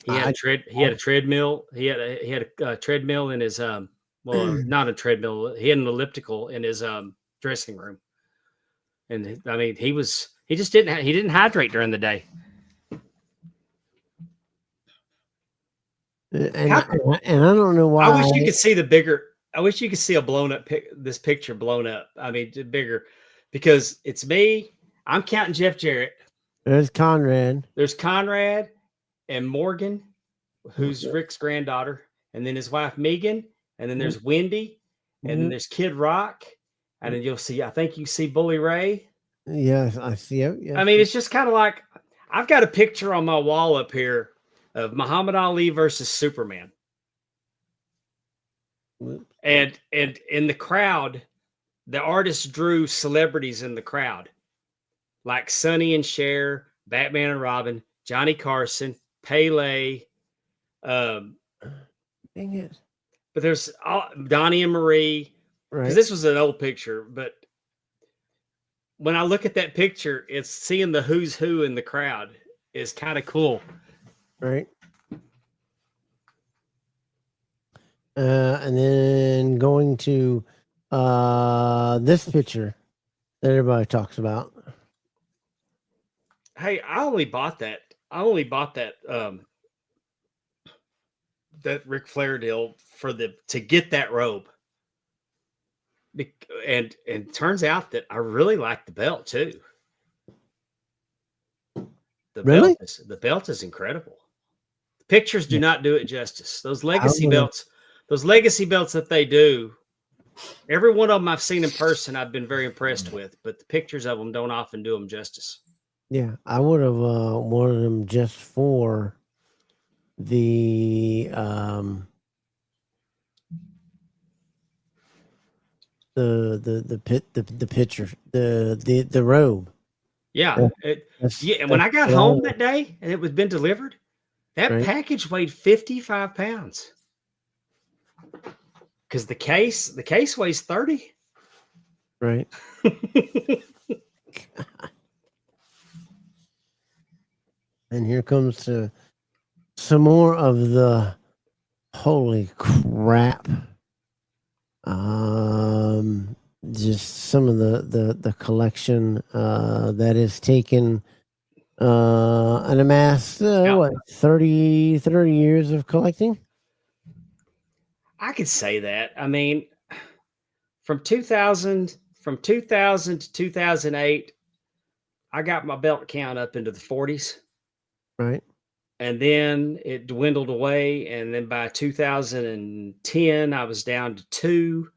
C: He had a treadmill. He had a treadmill in his not a treadmill. He had an elliptical in his dressing room. And I mean, he didn't hydrate during the day.
B: And I don't know why.
C: I wish you could see a blown up this picture blown up. I mean, bigger, because it's me. I'm counting Jeff Jarrett.
B: There's Conrad.
C: There's Conrad and Morgan, who's Rick's granddaughter, and then his wife Megan, and then there's Wendy, and then there's Kid Rock, and then you'll see. I think you see Bully Ray.
B: Yes, I see it. Yes.
C: I mean, it's just kind of like I've got a picture on my wall up here of Muhammad Ali versus Superman, and in the crowd, the artist drew celebrities in the crowd, like Sonny and Cher, Batman and Robin, Johnny Carson, Pele.
B: Dang it.
C: But there's Donnie and Marie.
B: Right.
C: Because this was an old picture, but when I look at that picture, it's seeing the who's who in the crowd is kind of cool.
B: Right. And then going to this picture that everybody talks about.
C: Hey, I only bought that that Ric Flair deal to get that robe. And turns out that I really like the belt too. The belt is incredible. The pictures do not do it justice. Those legacy belts that they do, every one of them I've seen in person, I've been very impressed with, but the pictures of them don't often do them justice.
B: Yeah, I would have wanted them just for the picture, the robe.
C: Yeah, and when I got home that day and it was been delivered, that package weighed 55 pounds. Because the case weighs 30.
B: Right. And here comes some more of the holy crap. Just some of the collection that is taken and amassed 30 years of collecting.
C: I could say that. I mean, from 2000 to 2008, I got my belt count up into the 40s.
B: Right.
C: And then it dwindled away. And then by 2010, I was down to 2.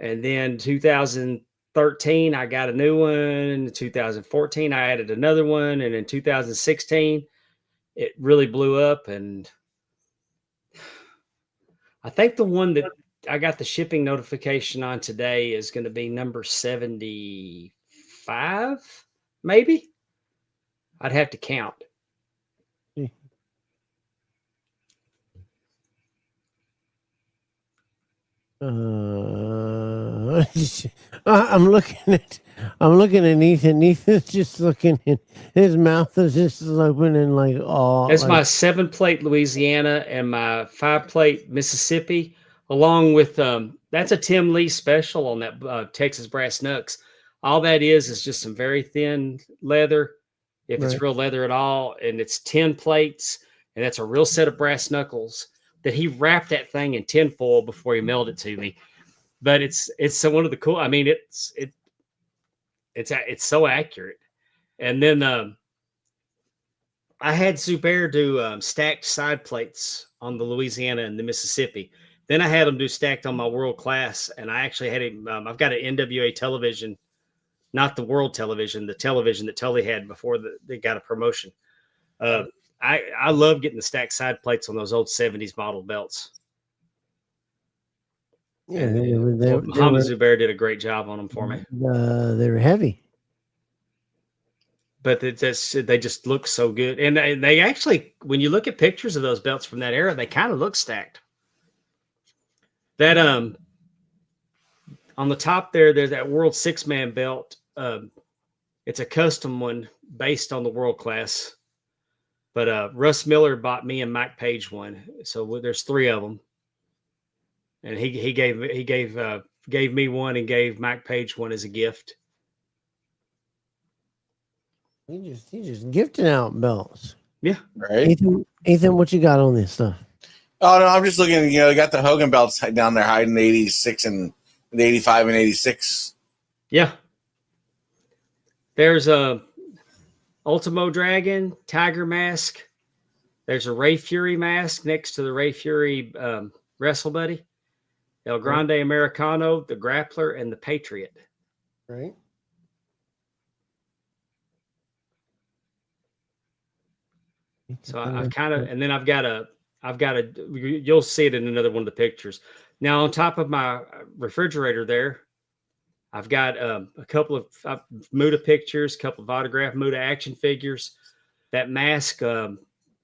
C: And then 2013, I got a new one. In 2014, I added another one. And in 2016, it really blew up. And I think the one that I got the shipping notification on today is going to be number 75, maybe. I'd have to count. I'm looking at Ethan. Ethan's just looking in. His mouth is just open and like, oh. That's my 7-plate Louisiana and my 5-plate Mississippi, along with that's a Tim Lee special on that Texas brass knucks. All that is just some very thin leather, if it's real leather at all, and it's 10 plates, and that's a real set of brass knuckles that he wrapped that thing in tinfoil before he mailed it to me. But it's one of the cool. I mean, it's so accurate. And then I had Zubair do stacked side plates on the Louisiana and the Mississippi. Then I had him do stacked on my World Class, and I actually had him. I've got an NWA television, not the World Television, the television that Tully had before they got a promotion. I love getting the stacked side plates on those old 70s model belts.
B: Yeah,
C: Muhammad Zubair did a great job on them for me.
B: They were heavy,
C: but they just look so good. And they actually, when you look at pictures of those belts from that era, they kind of look stacked. That on the top there's that World 6-man belt. It's a custom one based on the World Class. But Russ Miller bought me and Mike Page one, so there's 3 of them. And he gave me one and gave Mike Page one as a gift.
B: He just gifting out belts.
C: Yeah,
D: right.
B: Ethan, what you got on this stuff?
D: Oh no, I'm just looking. You know, you got the Hogan belts down there hiding the 86 and the 85 and 86.
C: Yeah. There's Ultimo Dragon, Tiger Mask. There's a Ray Fury mask next to the Ray Fury Wrestle Buddy. El Grande Americano, the Grappler, and the Patriot.
B: Right.
C: So I've kind of, and then I've got a, you'll see it in another one of the pictures. Now on top of my refrigerator there, I've got a couple of Muda pictures, a couple of autographed Muda action figures. That mask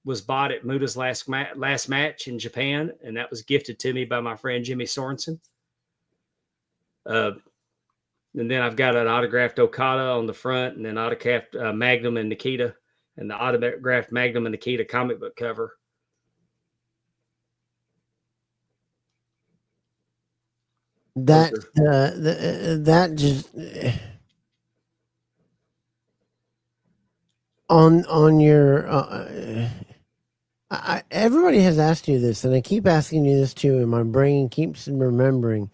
C: was bought at Muda's last match in Japan, and that was gifted to me by my friend Jimmy Sorensen. And then I've got an autographed Okada on the front, and then autographed Magnum and Nikita, and the autographed Magnum and Nikita comic book cover.
B: That that just on your everybody has asked you this, and I keep asking you this too, and my brain keeps remembering,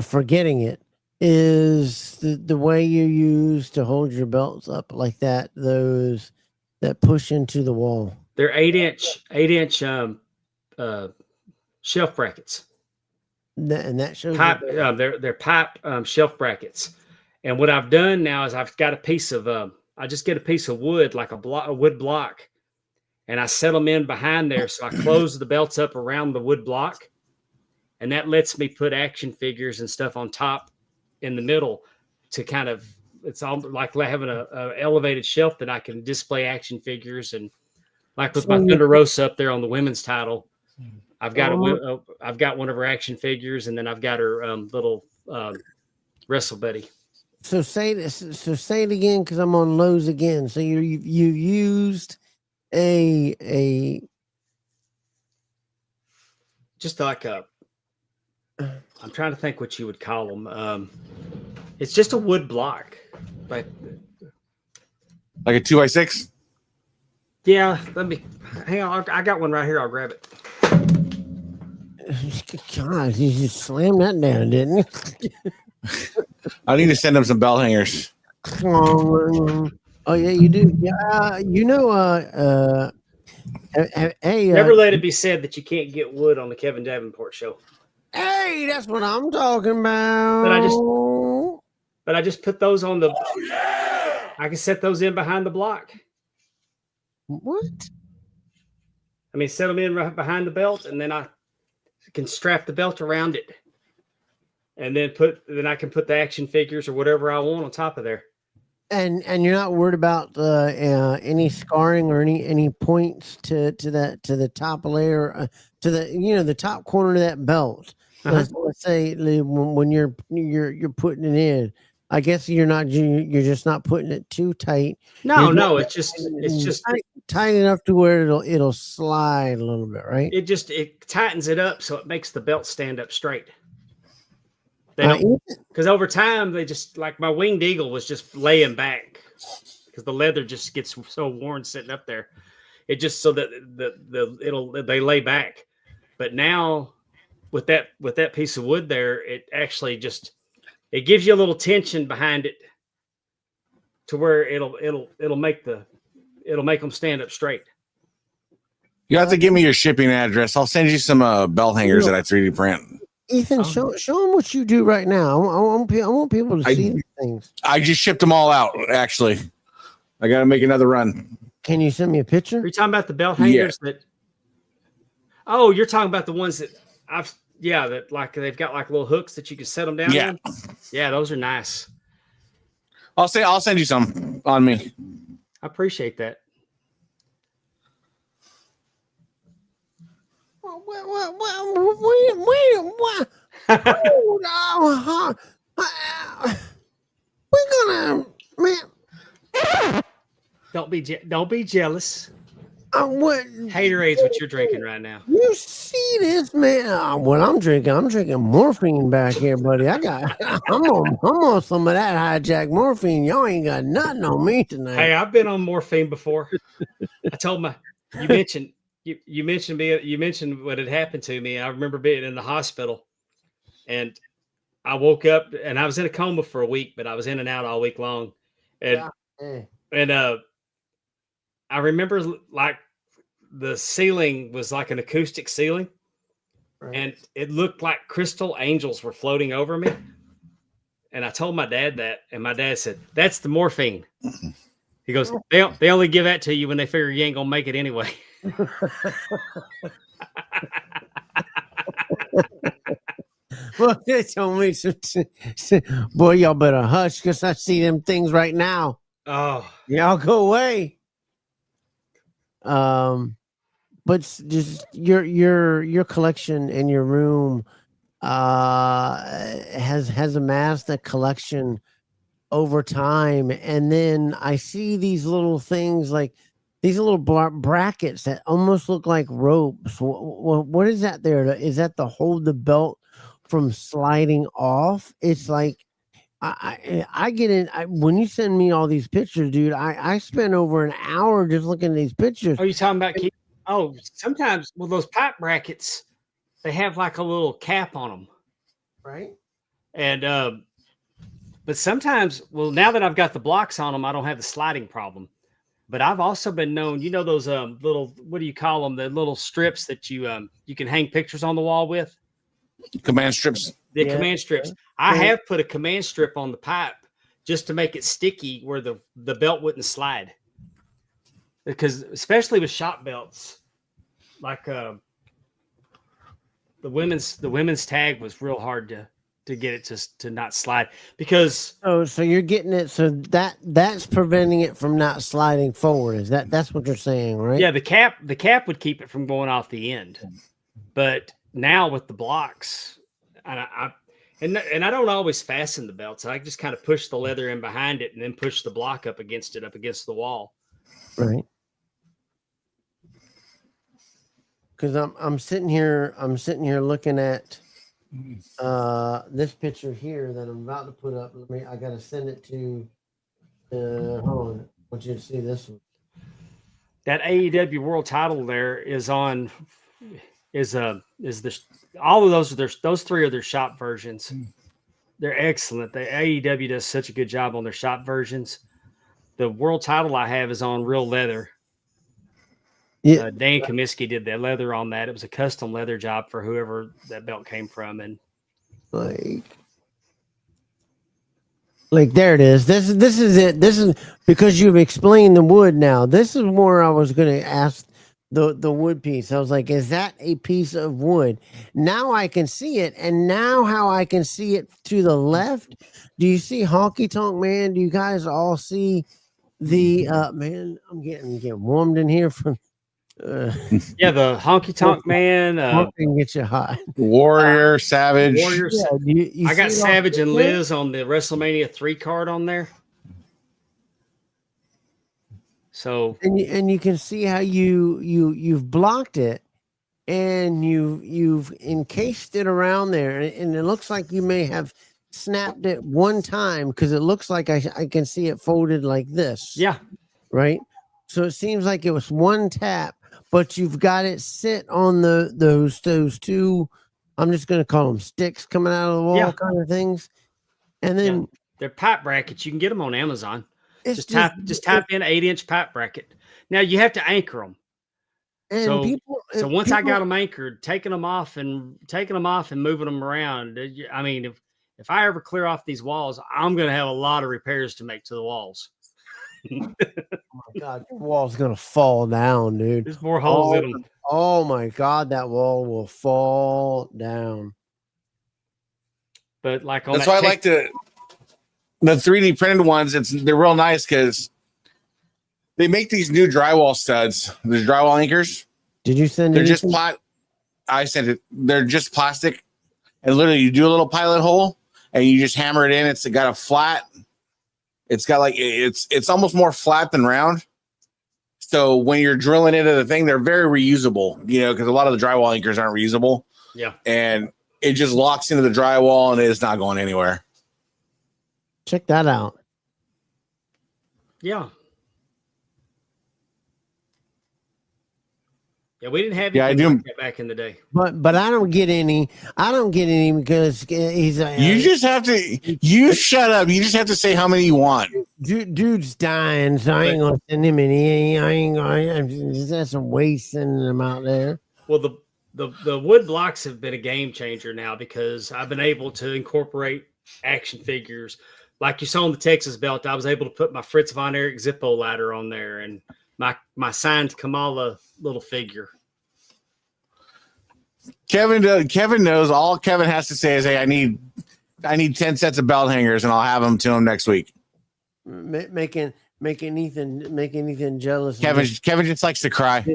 B: forgetting it. Is the way you use to hold your belts up like that? Those that push into the wall.
C: They're 8-inch shelf brackets.
B: And that shows
C: pipe. They're pipe shelf brackets. And what I've done now is I've got a piece of I just get a piece of wood, like a wood block, and I set them in behind there. So I close the belts up around the wood block, and that lets me put action figures and stuff on top in the middle to kind of, it's all like having a elevated shelf that I can display action figures. And like with my Thunder Rosa up there on the women's title, I've got I've got one of her action figures, and then I've got her little Wrestle Buddy.
B: So say this. So say it again, because I'm on Lowe's again. So you used a
C: just like a, I'm trying to think what you would call them. It's just a wood block, like
D: a 2x6.
C: Yeah, let me hang on. I got one right here. I'll grab it.
B: God, you just slammed that down, didn't you?
D: I need to send them some bell hangers.
B: Oh yeah, you do. Yeah, hey,
C: never let it be said that you can't get wood on the Kevin Davenport show.
B: Hey, that's what I'm talking about.
C: But I just put those on the. Oh, yeah! I can set those in behind the block.
B: What?
C: I mean, set them in right behind the belt, and then I can strap the belt around it, and then I can put the action figures or whatever I want on top of there.
B: And you're not worried about any scarring or any points to the top layer, to the top corner of that belt.
C: Uh-huh.
B: Let's say when you're putting it in, I guess you're just not putting it too tight.
C: No, it's just
B: tight enough to where it'll slide a little bit, right?
C: It tightens it up so it makes the belt stand up straight. They don't, because over time they just, like my Winged Eagle was just laying back because the leather just gets so worn sitting up there. It just so that they lay back. But now with that piece of wood there, it actually it gives you a little tension behind it to where it'll make them stand up straight.
D: You have to give me your shipping address. I'll send you some bell hangers that I 3D print.
B: Ethan, show them what you do right now. I want people to see these things.
D: I just shipped them all out, actually. I got to make another run.
B: Can you send me a picture?
C: Are you talking about the belt hangers that? Oh, you're talking about the ones that that like they've got like little hooks that you can set them down.
D: Yeah,
C: yeah, those are nice.
D: I'll send you some on me.
C: I appreciate that.
B: We're gonna, man.
C: Don't be jealous. Haterade's what you're drinking right now.
B: You see this, man? What I'm drinking morphine back here, buddy. I'm on some of that hijack morphine. Y'all ain't got nothing on me tonight.
C: Hey, I've been on morphine before. I told you mentioned what had happened to me. I remember being in the hospital, and I woke up and I was in a coma for a week, but I was in and out all week long. And I remember like the ceiling was like an acoustic ceiling, and it looked like crystal angels were floating over me. And I told my dad that, and my dad said, "That's the morphine." He goes, "They only give that to you when they figure you ain't gonna make it anyway."
B: Well, they told me, boy, y'all better hush because I see them things right now.
C: Oh,
B: Y'all go away. But just your collection in your room has amassed a collection over time, and then I see these little things like these little brackets that almost look like ropes. What is that there? Is that to hold the belt from sliding off? It's like I get in when you send me all these pictures, dude. I spend over an hour just looking at these pictures.
C: are you talking about? Oh, sometimes those pipe brackets, they have like a little cap on them,
B: Right.
C: and but sometimes, now that I've got the blocks on them, I don't have the sliding problem. But I've also been known, those little, what do you call them? The little strips that you can hang pictures on the wall with.
D: Command strips.
C: The command strips. I have put a command strip on the pipe just to make it sticky where the belt wouldn't slide. Because especially with shop belts, like the women's tag was real hard to get it to not slide because
B: so you're getting it so that's preventing it from not sliding forward. That's what you're saying, right?
C: Yeah, the cap would keep it from going off the end, but now with the blocks, and I don't always fasten the belts. I just kind of push the leather in behind it and then push the block up against the wall.
B: Right. Because I'm sitting here looking at this picture here that I'm about to put up. I gotta send it to hold on. I want you to see this one.
C: That AEW world title there is all of those three are their shop versions. They're excellent. The AEW does such a good job on their shop versions. The world title I have is on real leather.
B: Yeah,
C: Dan Comiskey did that leather on that. It was a custom leather job for whoever that belt came from, and
B: like there it is. This is it. This is because you've explained the wood now. This is where I was going to ask the wood piece. I was like, is that a piece of wood? Now I can see it, and now how I can see it to the left. Do you see Honky Tonk Man? Do you guys all see the man? I'm getting warmed in here from.
C: Yeah, the Honky Tonk Man.
B: Can get you hot.
D: Warrior, Savage.
C: Warrior.
B: Yeah, you
C: I got
B: see
C: Savage and Liz on the WrestleMania 3 card on there. So
B: and you can see how you've blocked it and you've encased it around there, and it looks like you may have snapped it one time because it looks like I can see it folded like this.
C: Yeah.
B: Right. So it seems like it was one tap, but you've got it sit on those two. I'm just going to call them sticks coming out of the wall kind of things. And then
C: they're pipe brackets. You can get them on Amazon.
B: Just
C: type in 8-inch pipe bracket. Now you have to anchor them.
B: And
C: so once I got them anchored, taking them off and moving them around. I mean, if I ever clear off these walls, I'm going to have a lot of repairs to make to the walls.
B: Oh my God, the wall's gonna fall down, dude.
C: There's more holes in them.
B: Oh my God, that wall will fall down.
C: But like on
D: that's why I like the 3D printed ones. They're real nice because they make these new drywall studs. There's drywall anchors.
B: Did you send?
D: They're just I sent it. They're just plastic, and literally you do a little pilot hole and you just hammer it in. It's got a flat. It's got like it's almost more flat than round. So when you're drilling into the thing, they're very reusable, because a lot of the drywall anchors aren't reusable.
C: Yeah.
D: And it just locks into the drywall and it's not going anywhere.
B: Check that out.
C: Yeah. Yeah, we didn't have
D: I do
C: like that back in the day.
B: But I don't get any. because he's.
D: You just have to. You shut up. You just have to say how many you want.
B: Dude's dying, so I ain't gonna send him any. I ain't gonna. That's a waste sending him out there.
C: Well, the wood blocks have been a game changer now because I've been able to incorporate action figures. Like you saw on the Texas belt, I was able to put my Fritz von Erich Zippo ladder on there and my signed Kamala little figure.
D: Kevin knows all Kevin has to say is, "Hey, I need 10 sets of belt hangers, and I'll have them to him next week."
B: Making Ethan jealous.
D: Kevin just likes to cry.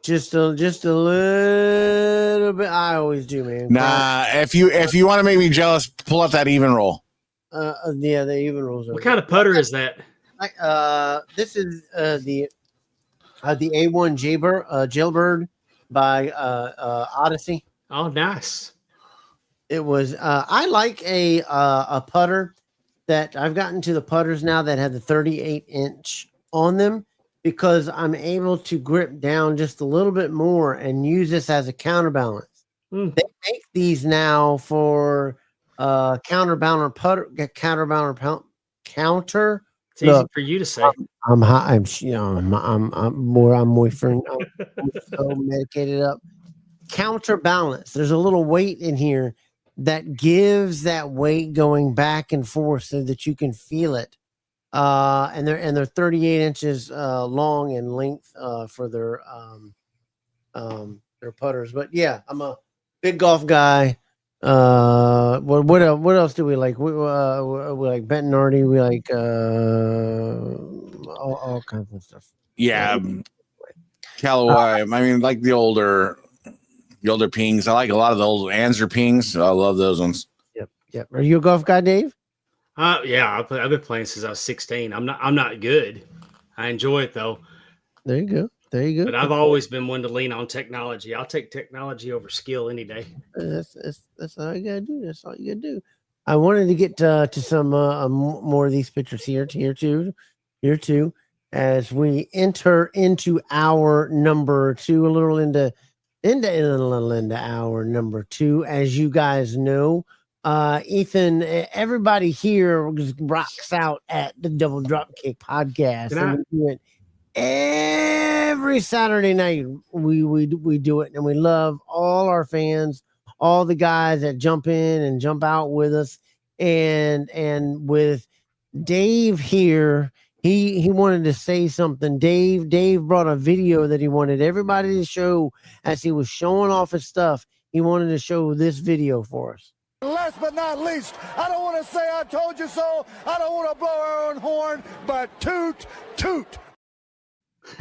B: Just a little bit. I always do, man.
D: Nah, if you want to make me jealous, pull up that even roll.
B: Yeah, the even rolls.
C: What kind of putter is that?
B: This is the A1 Jailbird by Odyssey.
C: Oh, nice.
B: It was. I like a putter that I've gotten to the putters now that have the 38-inch on them because I'm able to grip down just a little bit more and use this as a counterbalance. They make these now for counter.
C: It's easy for you to say.
B: I'm boyfriend. I'm so medicated up. Counterbalance. There's a little weight in here that gives that weight going back and forth so that you can feel it. And they're 38 inches long in length for their putters. But yeah, I'm a big golf guy. What else do we like? We like Bentonardi. We like all kinds of stuff.
D: Yeah, Callaway. I mean, like the older pings. I like a lot of the old Anzer pings. I love those ones.
B: Yep. Are you a golf guy, Dave?
C: Yeah, I've been playing since I was 16. I'm not good. I enjoy it though.
B: There you go.
C: But I've always been one to lean on technology. I'll take technology over skill any day.
B: That's all you gotta do. That's all you gotta do. I wanted to get to some more of these pictures here too, as we enter into our number 2, a little into hour number 2. As you guys know, Ethan, everybody here rocks out at the Double Dropkick podcast. And we do it every Saturday night. We do it, and we love all our fans, all the guys that jump in and jump out with us. And with Dave here, he wanted to say something. Dave brought a video that he wanted everybody to show as he was showing off his stuff. He wanted to show this video for us.
E: Last but not least, I don't want to say I told you so. I don't want to blow our own horn, but toot, toot.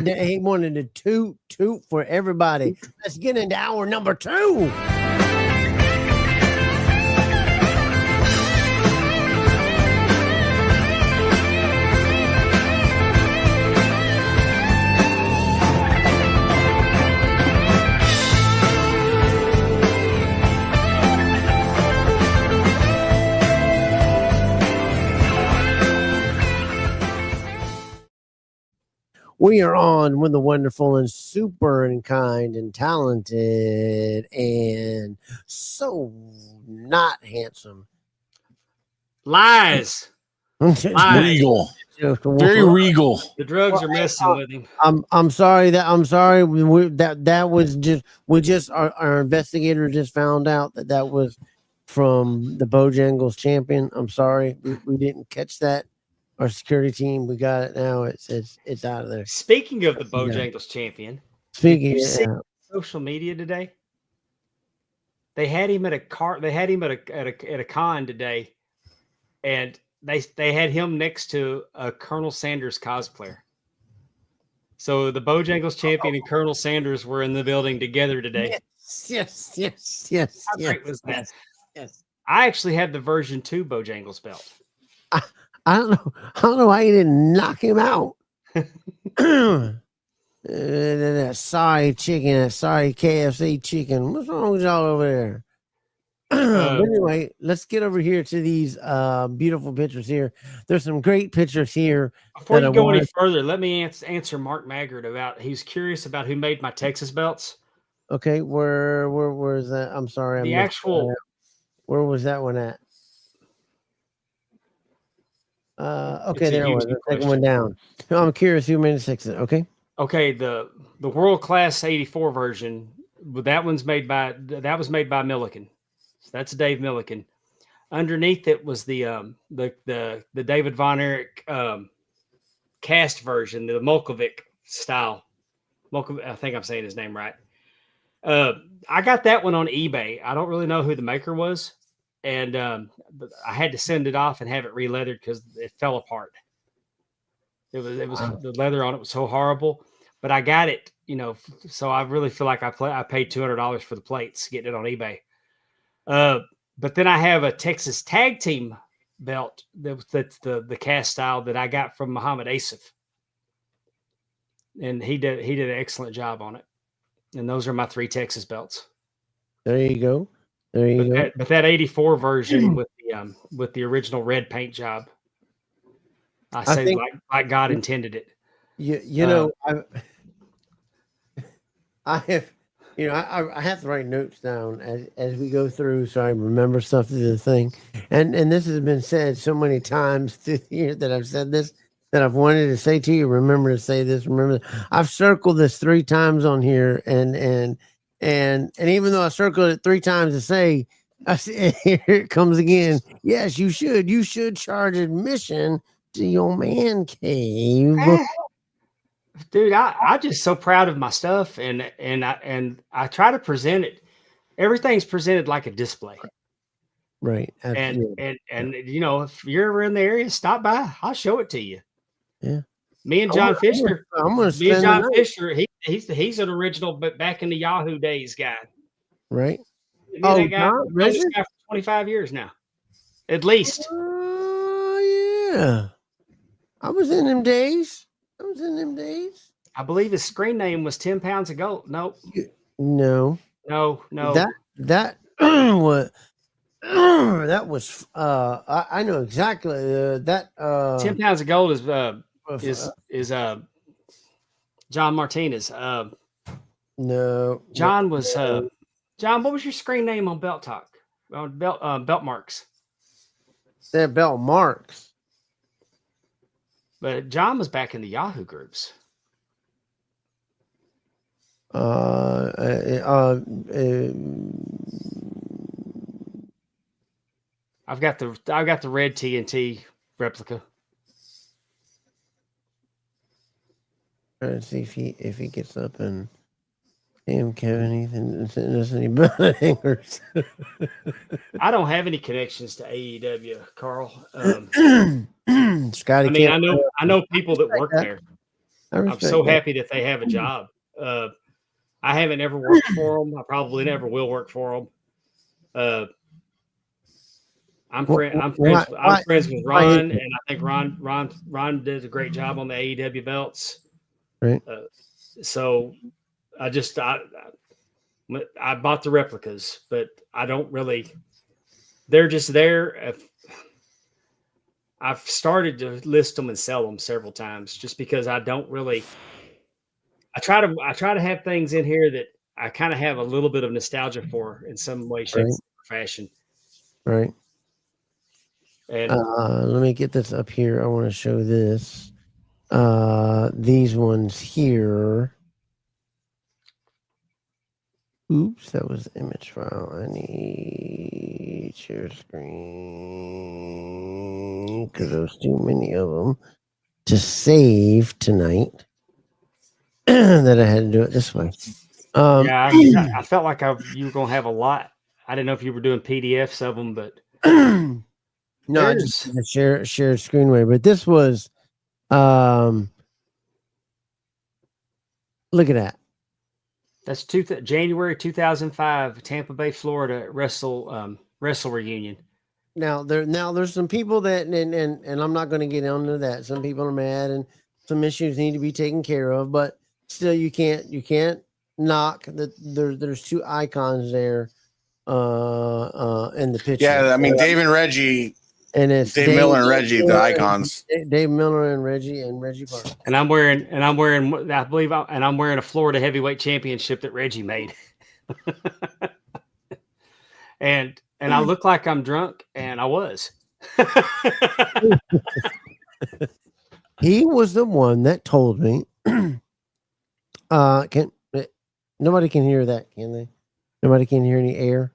B: He wanted to toot for everybody. Let's get into hour number 2. We are on with the wonderful and super and kind and talented and so not handsome.
C: Lies.
D: Regal. Very regal.
C: The drugs are messing with him.
B: I'm sorry. That was just our investigator just found out that was from the Bojangles champion. I'm sorry. We didn't catch that. Our security team, we got it now. It's out of there.
C: Speaking of the Bojangles champion,
B: speaking
C: of social media today, they had him at a car. They had him at a con today, and they had him next to a Colonel Sanders cosplayer. So the Bojangles champion and Colonel Sanders were in the building together today.
B: Yes.
C: How great was that?
B: Yes.
C: I actually had the version 2 Bojangles belt.
B: I don't know why you didn't knock him out. That sorry chicken, that sorry KFC chicken. What's wrong with y'all over there? But anyway, let's get over here to these beautiful pictures here. There's some great pictures here.
C: Before you go any further, let me answer Mark Maggard about. He's curious about who made my Texas belts.
B: Okay, where is that? I'm sorry.
C: The actual.
B: Where was that one at? Okay,
C: It's a
B: there it was.
C: easy
B: The second one
C: question.
B: down. I'm curious who made the sixth. Okay.
C: Okay, the World Class '84 version, but that was made by Milliken. So that's Dave Milliken. Underneath it was the David Von Erich cast version, the Molkovic style. I think I'm saying his name right. I got that one on eBay. I don't really know who the maker was, and I had to send it off and have it re-leathered because it fell apart. It was the leather on it was so horrible, but I got it, so I really feel like I paid $200 for the plates getting it on eBay. But then I have a Texas Tag Team belt that's the cast style that I got from Muhammad Asif, and he did an excellent job on it. And those are my 3 Texas belts.
B: There you go. There you go.
C: But that '84 version with the original red paint job, I think like God intended it.
B: You know, I have, I have to write notes down as we go through, so I remember stuff through the thing. And this has been said so many times through the year that I've said this, that I've wanted to say to you. Remember to say this. Remember, I've circled this 3 times on here, and even though I circled it 3 times to say, here it comes again. Yes, you should charge admission to your man cave.
C: Dude, I'm just so proud of my stuff, and I try to present it. Everything's presented like a display,
B: right?
C: Absolutely. And if you're ever in the area, stop by. I'll show it to you.
B: Yeah.
C: Me and John Fisher.
B: I'm gonna
C: me and John Fisher. He's an original, but back in the Yahoo days guy.
B: Right.
C: That guy, this guy for 25 years now, at least.
B: Oh yeah, I was in them days.
C: I believe his screen name was 10 Pounds of Gold. Nope.
B: No. That what that was I know exactly that
C: 10 Pounds of Gold is John Martinez.
B: No.
C: John was John, what was your screen name on Belt Talk? On Belt Marks.
B: That Belt Marks.
C: But John was back in the Yahoo groups. I've got the red TNT replica.
B: Trying to see if he gets up and damn Kevin Ethan sending us any belt hangers.
C: I don't have any connections to AEW, Carl.
B: Scotty,
C: I know people that work there. I'm so happy that they have a job. I haven't ever worked for them. I probably never will work for them. I'm friends with Ron, and I think Ron did a great job on the AEW belts.
B: Right.
C: So I bought the replicas, but I don't really. They're just there. I've started to list them and sell them several times, just because I don't really. I try to have things in here that I kind of have a little bit of nostalgia for in some way, shape, or fashion.
B: Right.
C: And
B: let me get this up here. I want to show this. These ones here. Oops, that was the image file. I need share screen because there's too many of them to save tonight that I had to do it this way.
C: I felt like you were going to have a lot. I didn't know if you were doing PDFs of them, but
B: no, I just did the share screen way. But this was, look at that.
C: That's January 2005, Tampa Bay, Florida Wrestle reunion.
B: Now there's some people that and I'm not going to get into that. Some people are mad and some issues need to be taken care of, but still you can't knock that there's 2 icons there in the picture.
D: Yeah, I mean Dave and Reggie. And it's Dave Miller and Reggie, the icons.
B: Dave Miller and Reggie Park.
C: And I'm wearing a Florida Heavyweight Championship that Reggie made. and I look like I'm drunk, and I was.
B: He was the one that told me. Can nobody can hear that? Can they? Nobody can hear any air.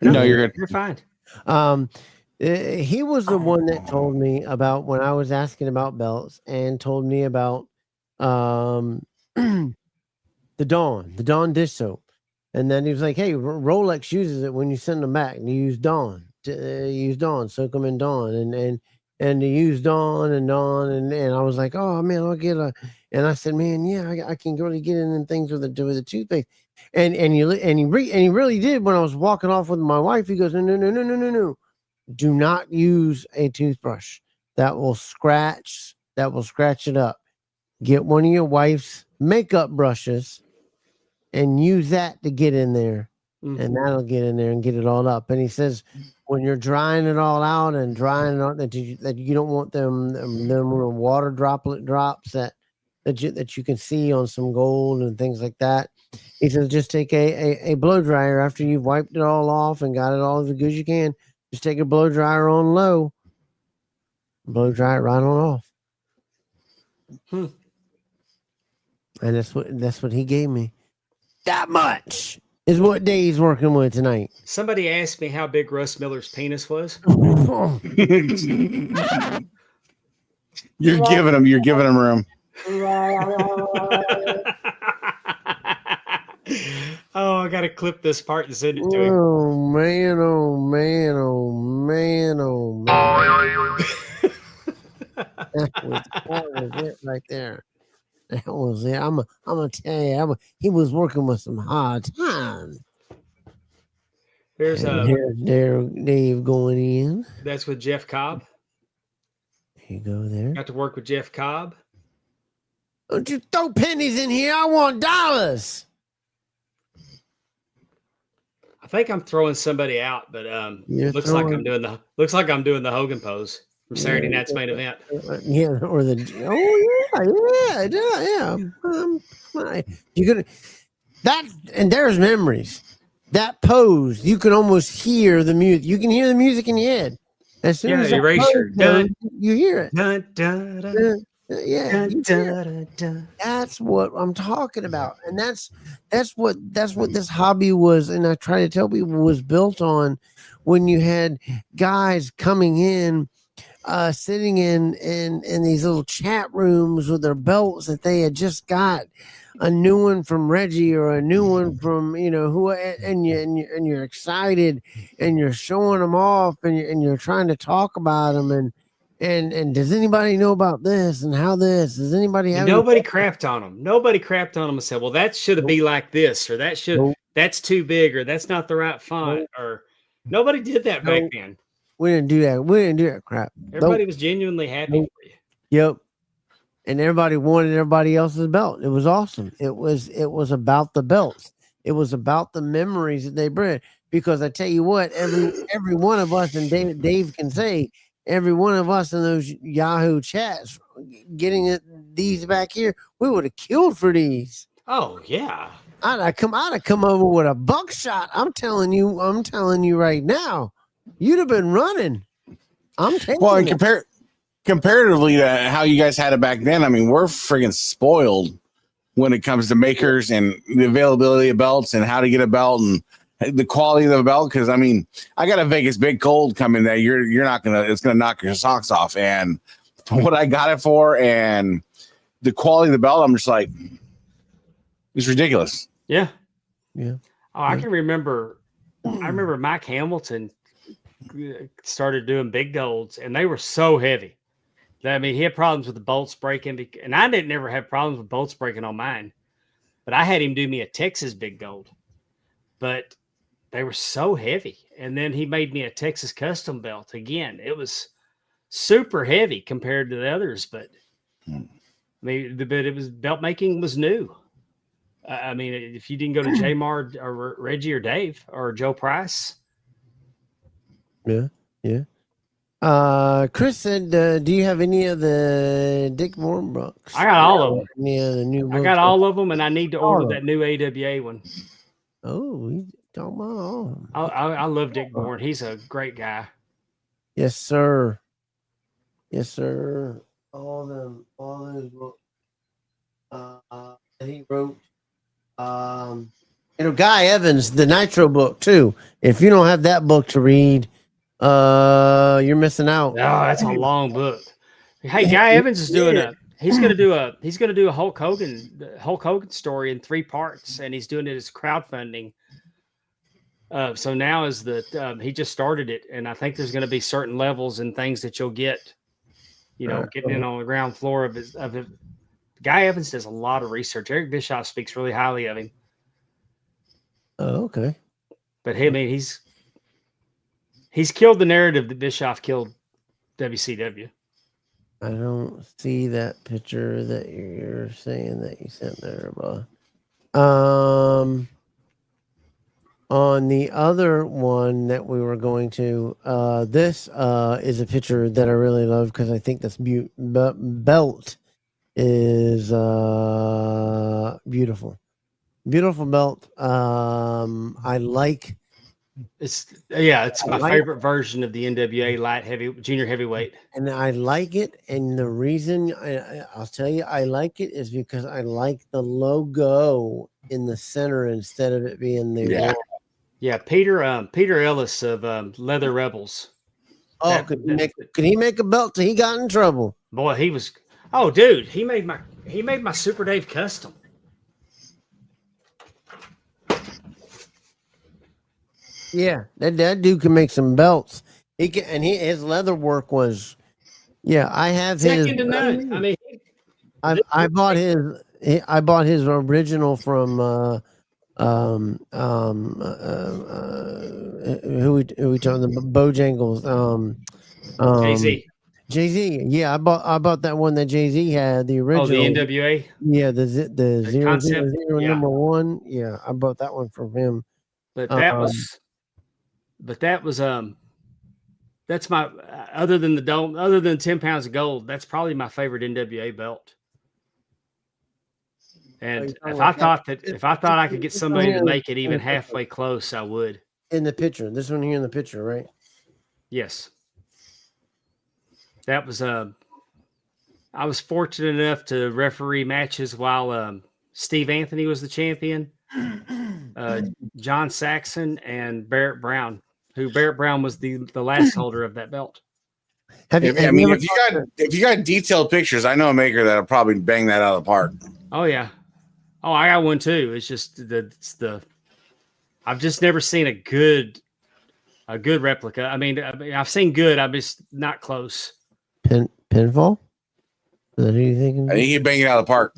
D: No, you're good.
C: You're fine.
B: He was the one that told me about when I was asking about belts and told me about the Dawn dish soap. And then he was like, "Hey, Rolex uses it when you send them back. You use Dawn, soak them in Dawn, and to use Dawn and and I was like, oh man, I'll get a." And I said, "Man, yeah, I can really get in things with the toothpaste." And he really did. When I was walking off with my wife, he goes, "No. Do not use a toothbrush. That will scratch it up. Get one of your wife's makeup brushes and use that to get in there, and that'll get in there and get it all up." And he says, when you're drying it all out and drying it out, that you don't want them little water droplet drops that you can see on some gold and things like that. He says, just take a blow dryer after you've wiped it all off and got it all as good as you can. Just take a blow dryer on low, blow dry it right on off. And that's what he gave me. That much is what Dave's working with tonight.
C: Somebody asked me how big Russ Miller's penis was.
D: You're giving him room.
C: Oh, I gotta clip this part and send it to him.
B: Oh man! That was it right there. That was it. I'm gonna tell you, he was working with some hard times.
C: Here's
B: Dave going in.
C: That's with Jeff Cobb.
B: You go there.
C: Got to work with Jeff Cobb.
B: Don't you throw pennies in here? I want dollars.
C: I think I'm throwing somebody out, but looks like I'm doing the Hogan pose from Saturday night's main event.
B: Yeah, or the yeah. You could that, and there's memories. That pose, you can almost hear the music. You can hear the music in your head. As soon as
C: Erasure.
B: You hear it.
C: Dun, dun, dun.
B: Yeah, that's what I'm talking about, and that's what this hobby was. And I try to tell people was built on when you had guys coming in, sitting in these little chat rooms with their belts that they had just got a new one from Reggie or a new one from who, and you're excited and you're showing them off and you're trying to talk about them and does anybody know about this and how this? Does anybody have?
C: Nobody crapped on them. Nobody crapped on them and said, "Well, that should be like this," or that's too big, or that's not the right font, or nobody did that back then.
B: We didn't do that. We didn't do that crap.
C: Everybody was genuinely happy for you.
B: Yep. And everybody wanted everybody else's belt. It was awesome. It was about the belts. It was about the memories that they bring. Because I tell you what, every one of us, and Dave can say, every one of us in those Yahoo chats getting these back here, we would have killed for these.
C: Oh yeah.
B: I'd have come over with a buckshot. I'm telling you right now. You'd have been running. I'm taking
D: well, and comparatively to how you guys had it back then, I mean, we're friggin' spoiled when it comes to makers and the availability of belts and how to get a belt and the quality of the belt. Because I mean, I got a Vegas Big Cold coming that you're not gonna, it's gonna knock your socks off. And what I got it for and the quality of the belt, I'm just like, it's ridiculous.
C: Yeah.
B: Yeah.
C: Oh, I can remember. I remember Mike Hamilton started doing big golds, and they were so heavy. I mean, he had problems with the bolts breaking, and I didn't ever have problems with bolts breaking on mine. But I had him do me a Texas big gold, but they were so heavy. And then he made me a Texas custom belt again. It was super heavy compared to the others, but I mean, it was belt making was new. I mean, if you didn't go to J-Mar or Reggie or Dave or Joe Price.
B: Yeah. Chris said, do you have any of the Dick Moore books?
C: I got all of them.
B: Any of the new books?
C: I got all of them, and I need to order that new AWA one.
B: Oh, we talking about all of them.
C: I love Dick Moore. He's a great guy.
B: Yes, sir. Yes, sir. all those books that he wrote. Guy Evans, the Nitro book too. If you don't have that book to read, you're missing out.
C: Oh, that's a long book. Hey, Guy Evans is doing he's gonna do a Hulk Hogan story in 3 parts, and he's doing it as crowdfunding. So now is he just started it, and I think there's going to be certain levels and things that you'll get, getting in on the ground floor of it. Guy Evans does a lot of research. Eric Bischoff speaks really highly of him.
B: Oh, okay.
C: But hey, I mean, he's killed the narrative that Bischoff killed WCW.
B: I don't see that picture that you're saying that you sent there, Bob. On the other one that we were going to, this is a picture that I really love because I think this belt is beautiful. Beautiful belt. I like.
C: It's my favorite version of the NWA junior heavyweight.
B: And I like it. And the reason I'll tell you I like it is because I like the logo in the center instead of it being the
C: Yeah, Peter Ellis of Leather Rebels.
B: Oh, could he make a belt till he got in trouble?
C: Boy, he was. Oh, dude, he made my Super Dave custom.
B: Yeah, that dude can make some belts. His leather work was. Yeah, I have
C: second to none. I mean,
B: I bought his original from who we talking about? Bojangles. Jay-Z. Yeah, I bought that one that Jay-Z had, the original.
C: Oh, the NWA.
B: Yeah, the 000
C: yeah.
B: number 1. Yeah, I bought that one from him.
C: But that was that's my other than 10 pounds of gold, that's probably my favorite NWA belt. And if I thought I could get somebody to make it even halfway close, I would.
B: In the picture, this one here in the picture, right?
C: Yes. That was I was fortunate enough to referee matches while Steve Anthony was the champion, John Saxon and Barrett Brown, Barrett Brown was the last holder of that belt.
D: If you got detailed pictures, I know a maker that'll probably bang that out of the park.
C: Oh yeah. Oh, I got one too. It's just I've just never seen a good replica. I mean, I've seen good. I'm just not close.
B: Pinfall? Is that who you thinking?
D: I think he'd bang it out of the park.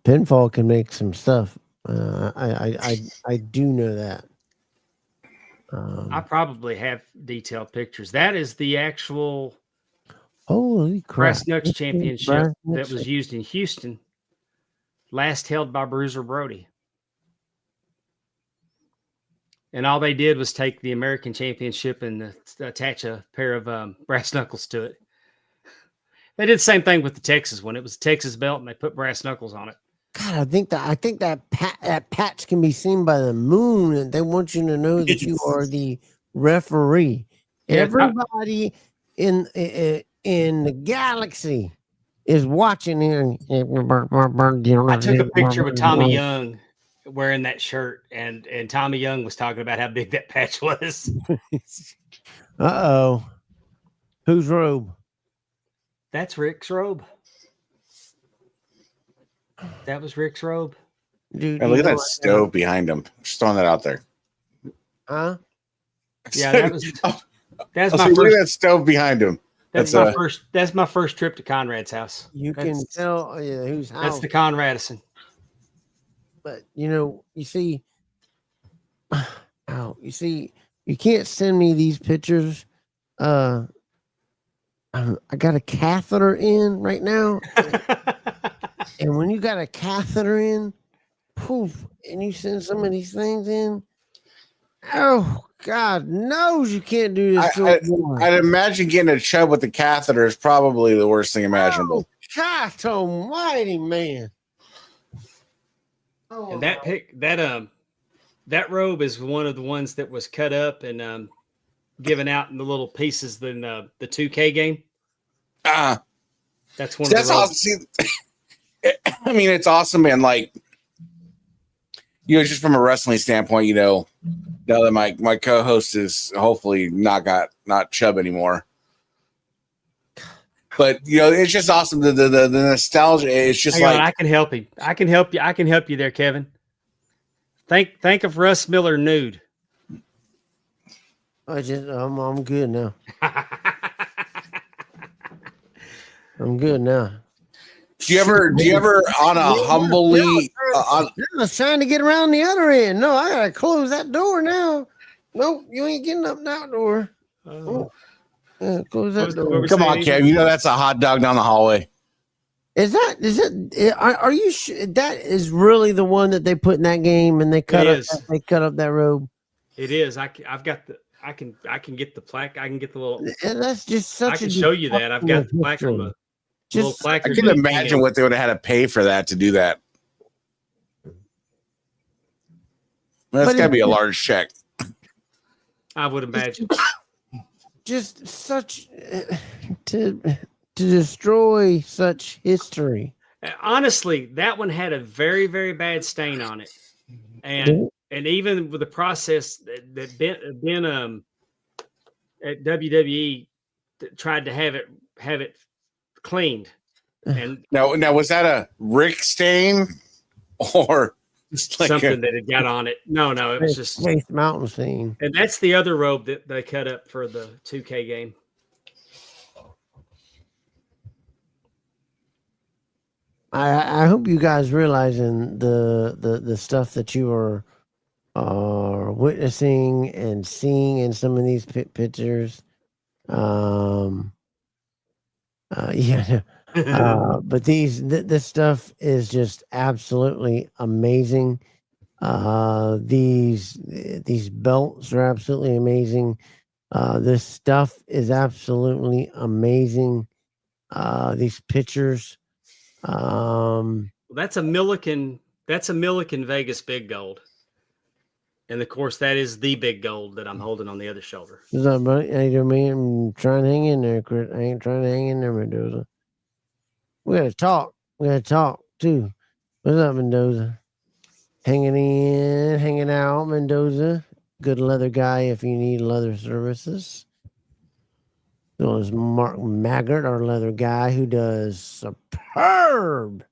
B: Pinfall can make some stuff. I do know that.
C: I probably have detailed pictures. That is the actual
B: holy crap
C: Brass Knucks Championship that was used in Houston, last held by Bruiser Brody. And all they did was take the American Championship and attach a pair of brass knuckles to it. They did the same thing with the Texas one. It was a Texas belt, and they put brass knuckles on it.
B: God, I think that patch can be seen by the moon, and they want you to know that you are the referee. Yeah, everybody in the galaxy is watching here.
C: I took a picture with Tommy Young wearing that shirt, and Tommy Young was talking about how big that patch was.
B: Uh-oh. Whose robe?
C: That's Rick's robe. That was Rick's robe.
D: Dude, look at that stove behind him. Just throwing that out there.
B: Huh?
C: Yeah, that's my first.
D: Look at that stove behind him.
C: That's my first trip to Conrad's house.
B: Can tell whose house.
C: That's the Conradison.
B: But you see, you can't send me these pictures. I got a catheter in right now. And when you got a catheter in, poof, and you send some of these things in, oh, God knows you can't do this.
D: I'd imagine getting a chub with the catheter is probably the worst thing imaginable.
B: Oh, God almighty, man.
C: Oh, and that robe is one of the ones that was cut up and given out in the little pieces in the 2K game. That's one.
D: That's awesome. See, I mean, it's awesome, man. Like, just from a wrestling standpoint, now that my co-host is hopefully not Chubb anymore. But it's just awesome. The nostalgia. It's just
C: Hang on, I can help him. I can help you. I can help you there, Kevin. Think of Russ Miller nude.
B: I'm good now. I'm good now.
D: Do you ever on a humbly?
B: I was trying to get around the other end. No, I gotta close that door now. Nope, you ain't getting up that door. Close that door.
D: Come on, Kev. That's a hot dog down the hallway.
B: Is it? Are you sure that is really the one that they put in that game and they cut up that robe?
C: It is. I can get the plaque. I can get the little.
B: And that's just such.
C: I can show you that. I've got the plaque on the.
D: I can imagine what they would have had to pay for that to do that. That's got to be a large check.
C: I would imagine.
B: Just such to destroy such history.
C: Honestly, that one had a very, very bad stain on it, and even with the process that Ben at WWE tried to have it cleaned. And
D: now was that a Rick stain or
C: something that had got on it? No, it was just
B: Space Mountain stain.
C: And that's the other robe that they cut up for the 2K game.
B: I hope you guys realizing the stuff that you are witnessing and seeing in some of these pictures. But this stuff is just absolutely amazing. These belts are absolutely amazing. This stuff is absolutely amazing. These pictures.
C: That's a Milliken Vegas big gold. And of course, that is the big gold that I'm holding on the other shoulder.
B: What's up, buddy? How you doing, man? I'm trying to hang in there, Chris. I ain't trying to hang in there, Mendoza. We gotta talk. Too. What's up, Mendoza? Hanging out, Mendoza. Good leather guy if you need leather services. So is Mark Maggart, our leather guy, who does superb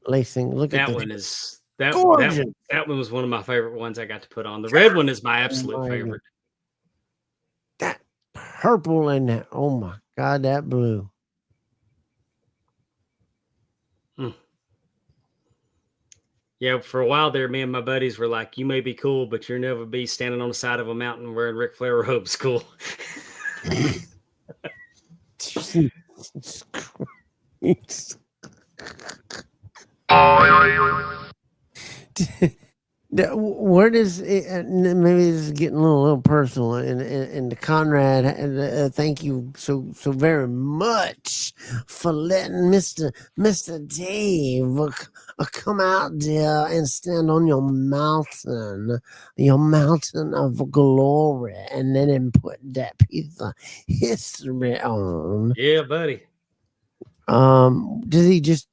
B: lacing. Look at
C: that one is that one was one of my favorite ones I got to put on. The red one is my absolute favorite.
B: That purple and that, oh my God, that blue.
C: Yeah, for a while there, me and my buddies were like, "You may be cool, but you'll never be standing on the side of a mountain wearing Ric Flair robes cool."
B: Jesus Christ. Where does it, maybe this is getting a little personal, and Conrad, thank you so very much for letting Mr. Dave come out there and stand on your mountain of glory, and then put that piece of history on.
C: Yeah, buddy.
B: Does he just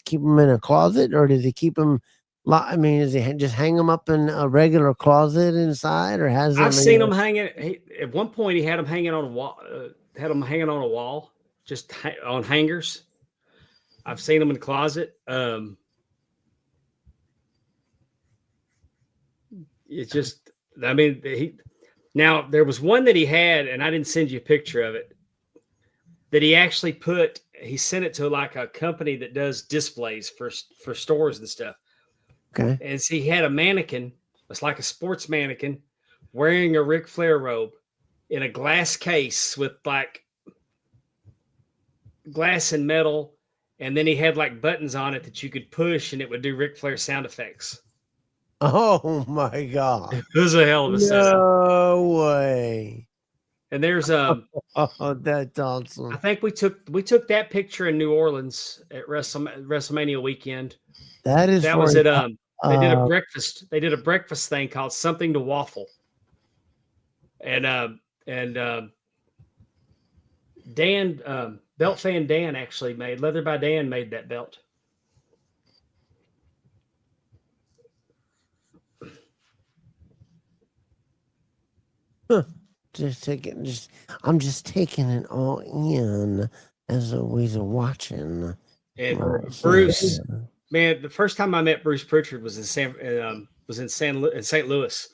B: keep them in a closet, or does he keep them? I mean, does he just hang them up in a regular closet inside, or has
C: I've seen him hanging? At one point, he had them hanging on a wall. Just on hangers. I've seen them in the closet. It's just, I mean, now there was one that he had, and I didn't send you a picture of it. That he actually he sent it to like a company that does displays for stores and stuff.
B: Okay.
C: And so he had a mannequin. It's like a sports mannequin wearing a Ric Flair robe in a glass case with like glass and metal. And then he had like buttons on it that you could push and it would do Ric Flair sound effects.
B: Oh my God.
C: It was a hell of a setup.
B: No way.
C: And there's
B: oh, that's awesome.
C: I think we took that picture in New Orleans at WrestleMania weekend.
B: That
C: was it. They did a breakfast. They did a breakfast thing called Something to Waffle, and Dan, Belt Fan Dan actually made, Leather by Dan made that belt.
B: I'm just taking it all in as a ways of watching.
C: And
B: Right.
C: Bruce, man, the first time I met Bruce Pritchard was in St. Louis.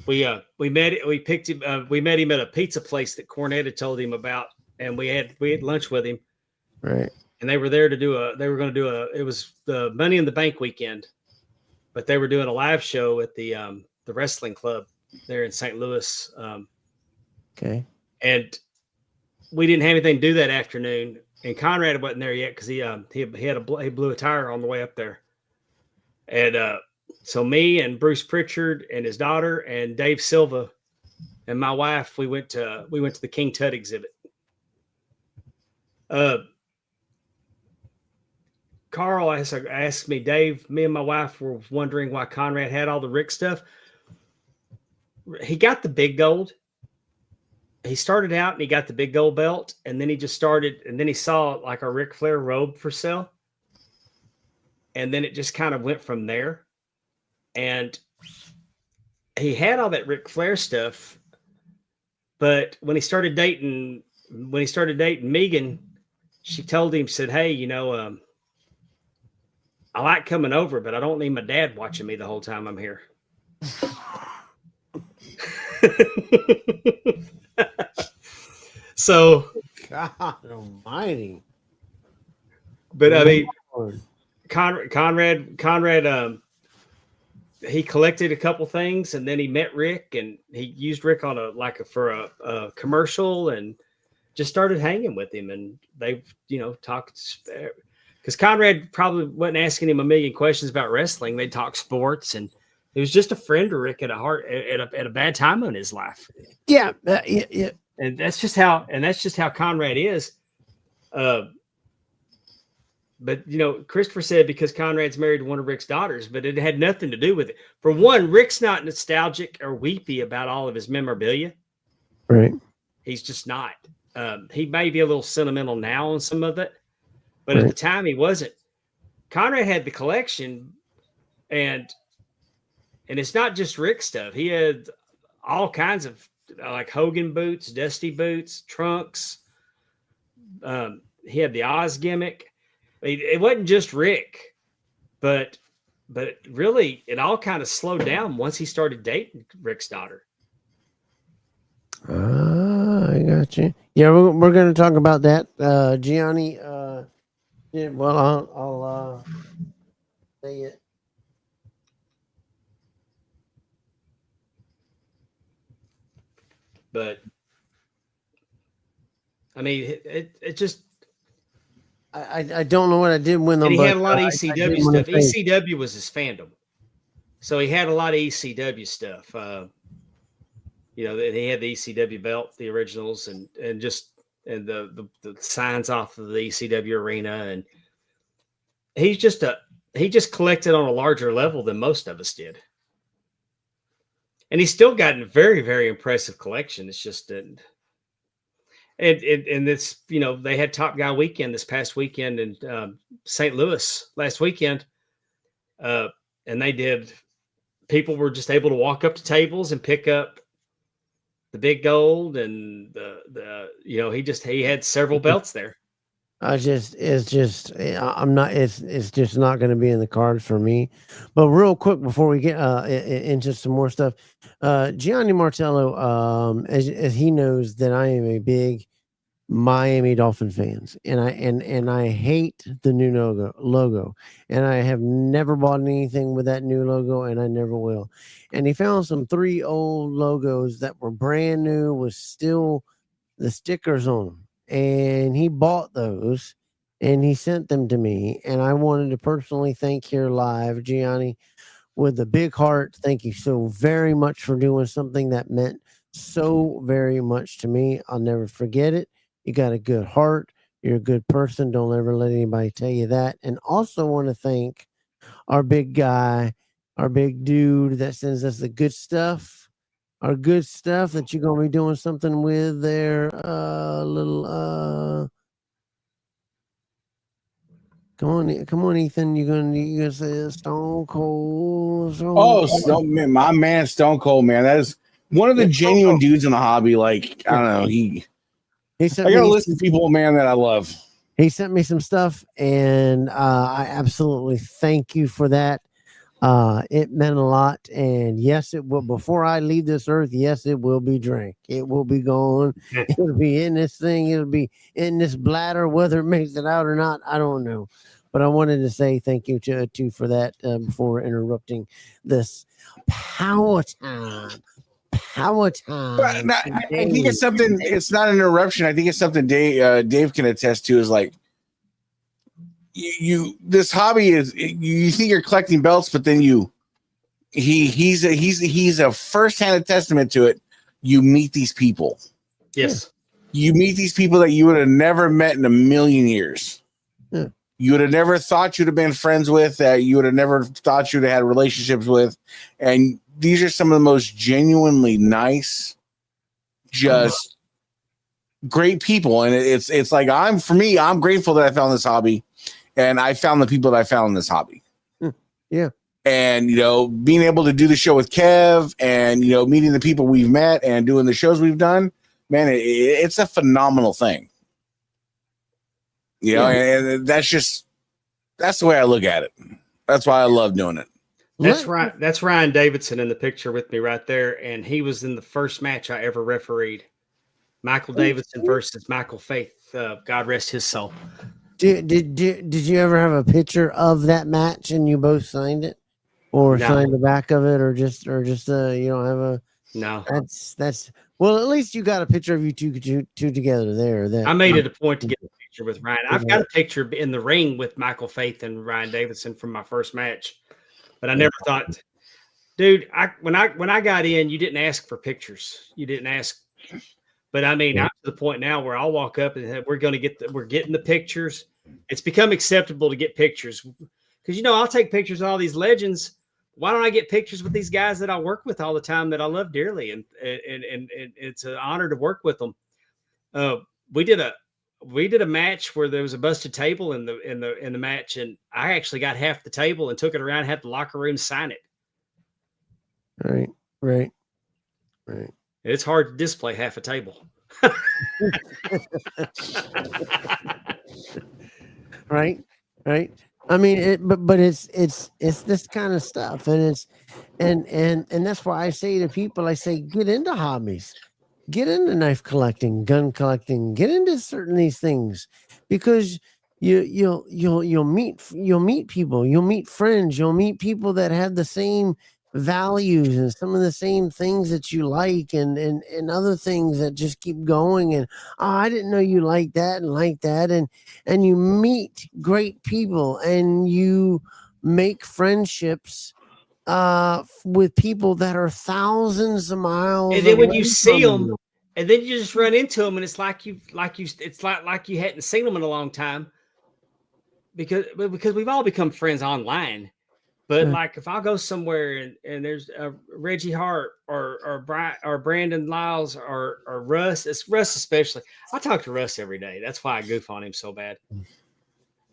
C: We met him at a pizza place that Cornette had told him about, and we had lunch with him.
B: Right.
C: And they were there to it was the Money in the Bank weekend, but they were doing a live show at the Wrestling Club there in St. Louis.
B: Okay.
C: And we didn't have anything to do that afternoon, and Conrad wasn't there yet because he blew a tire on the way up there. And so me and Bruce Pritchard and his daughter and Dave Silva and my wife, we went to the King Tut exhibit. Carl asked me, Dave, me and my wife were wondering why Conrad had all the Rick stuff. He got the big gold. He started out and he got the big gold belt, and then he saw like a Ric Flair robe for sale. And then it just kind of went from there. And he had all that Ric Flair stuff, but when he started dating Megan, she told him, said, "Hey, I like coming over, but I don't need my dad watching me the whole time I'm here." So,
B: God Almighty!
C: But I mean, Conrad, he collected a couple things, and then he met Rick, and he used Rick on for a commercial, and just started hanging with him, and they talked, because Conrad probably wasn't asking him a million questions about wrestling. They talked sports, and he was just a friend to Rick at a bad time in his life.
B: Yeah, yeah.
C: And that's just how Conrad is. But Christopher said because Conrad's married to one of Rick's daughters, but it had nothing to do with it. For one, Rick's not nostalgic or weepy about all of his memorabilia.
B: Right.
C: He's just not. He may be a little sentimental now on some of it, but
B: Right.
C: at the time he wasn't. Conrad had the collection, and it's not just Rick stuff. He had all kinds of like Hogan boots, Dusty boots, trunks. He had the Oz gimmick. I mean, it wasn't just Rick, but really it all kind of slowed down once he started dating Rick's daughter.
B: I got you. Yeah, we're going to talk about that. Gianni, I'll say it.
C: But I mean, it just.
B: I don't know what I did with them.
C: And he
B: but
C: had a lot of ECW stuff. ECW was his fandom, so he had a lot of ECW stuff. He had the ECW belt, the originals, and the signs off of the ECW arena, and he just collected on a larger level than most of us did. And he's still gotten a very, very impressive collection. It's just and it's they had Top Guy weekend this past weekend in St. Louis last weekend, and people were just able to walk up to tables and pick up the big gold, and he had several belts there.
B: It's just not going to be in the cards for me. But real quick before we get into some more stuff, Gianni Martello, as he knows that I am a big Miami Dolphin fans, and I hate the new logo, and I have never bought anything with that new logo, and I never will. And he found some 3 old logos that were brand new with still the stickers on them. And he bought those and he sent them to me. And I wanted to personally thank here live, Gianni, with a big heart. Thank you so very much for doing something that meant so very much to me. I'll never forget it. You got a good heart. You're a good person. Don't ever let anybody tell you that. And also want to thank our big guy, our big dude that sends us the good stuff, our good stuff that you're gonna be doing something with there. Little come on, Ethan. You're gonna say Stone Cold.
D: My man, Stone Cold, man. That is one of the genuine dudes in the hobby. Like, I don't know. I gotta listen to people, man, that I love.
B: He sent me some stuff, and I absolutely thank you for that. It meant a lot, and yes, it will. Before I leave this earth, yes, it will be drank. It will be gone. It'll be in this thing. It'll be in this bladder. Whether it makes it out or not, I don't know. But I wanted to say thank you to for that before interrupting this power time.
D: But I think it's something. It's not an interruption. I think it's something Dave can attest to. Is like you this hobby is you think you're collecting belts, but then he's a first-hand testament to it. You meet these people.
C: Yes.
D: You meet these people that you would have never met in a million years.
B: Yeah.
D: You would have never thought you'd have been friends with, that you would have never thought you'd have had relationships with. And these are some of the most genuinely nice, just great people. And it's like, I'm grateful that I found this hobby, and I found the people that I found in this hobby.
B: Yeah.
D: And, being able to do the show with Kev and, meeting the people we've met and doing the shows we've done, man, it's a phenomenal thing. And that's the way I look at it. That's why I love doing it.
C: That's right. That's Ryan Davidson in the picture with me right there. And he was in the first match I ever refereed. Michael Davidson versus Michael Faith. God rest his soul.
B: Did you ever have a picture of that match and you both signed it? Or signed the back of it, or just you don't have a
C: no.
B: That's well, at least you got a picture of you two together there. That
C: I made it a point to get a picture with Ryan. I've got a picture in the ring with Michael Faith and Ryan Davidson from my first match, but I never thought, dude. When I got in, you didn't ask for pictures. You didn't ask, but I mean, I'm to the point now where I'll walk up and we're getting the pictures. It's become acceptable to get pictures because I'll take pictures of all these legends. Why don't I get pictures with these guys that I work with all the time that I love dearly, and it's an honor to work with them. We did a match where there was a busted table in the match, and I actually got half the table and took it around and had the locker room sign it.
B: Right.
C: It's hard to display half a table.
B: Right. I mean, but it's this kind of stuff, and and that's why I say to people, I say, get into hobbies, get into knife collecting, gun collecting, get into certain these things, because you'll meet people, you'll meet friends, you'll meet people that have the same values and some of the same things that you like, and other things that just keep going. And I didn't know you like that, and you meet great people, and you make friendships with people that are thousands of miles.
C: And then when you see them, and then you just run into them, and it's like you hadn't seen them in a long time, because we've all become friends online. But like if I go somewhere and there's a Reggie Hart or Brandon Lyles or Russ, it's Russ especially. I talk to Russ every day. That's why I goof on him so bad.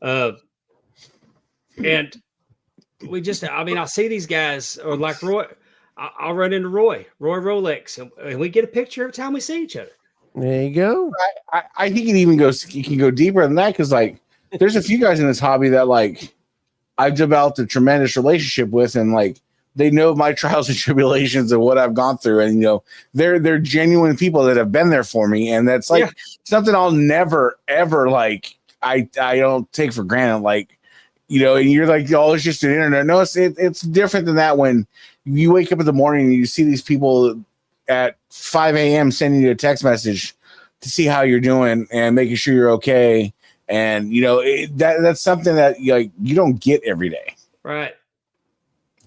C: And I'll see these guys, or like Roy. I'll run into Roy Rolex, and we get a picture every time we see each other.
B: There you go.
D: I think you can go deeper than that, because like there's a few guys in this hobby that like I've developed a tremendous relationship with, and like they know my trials and tribulations and what I've gone through, and they're genuine people that have been there for me, and that's like something I'll never ever like I don't take for granted. Like and you're like, oh, it's just an internet. No, it's different than that. When you wake up in the morning and you see these people at 5 a.m. sending you a text message to see how you're doing and making sure you're okay. And that's something that you don't get every day,
C: right?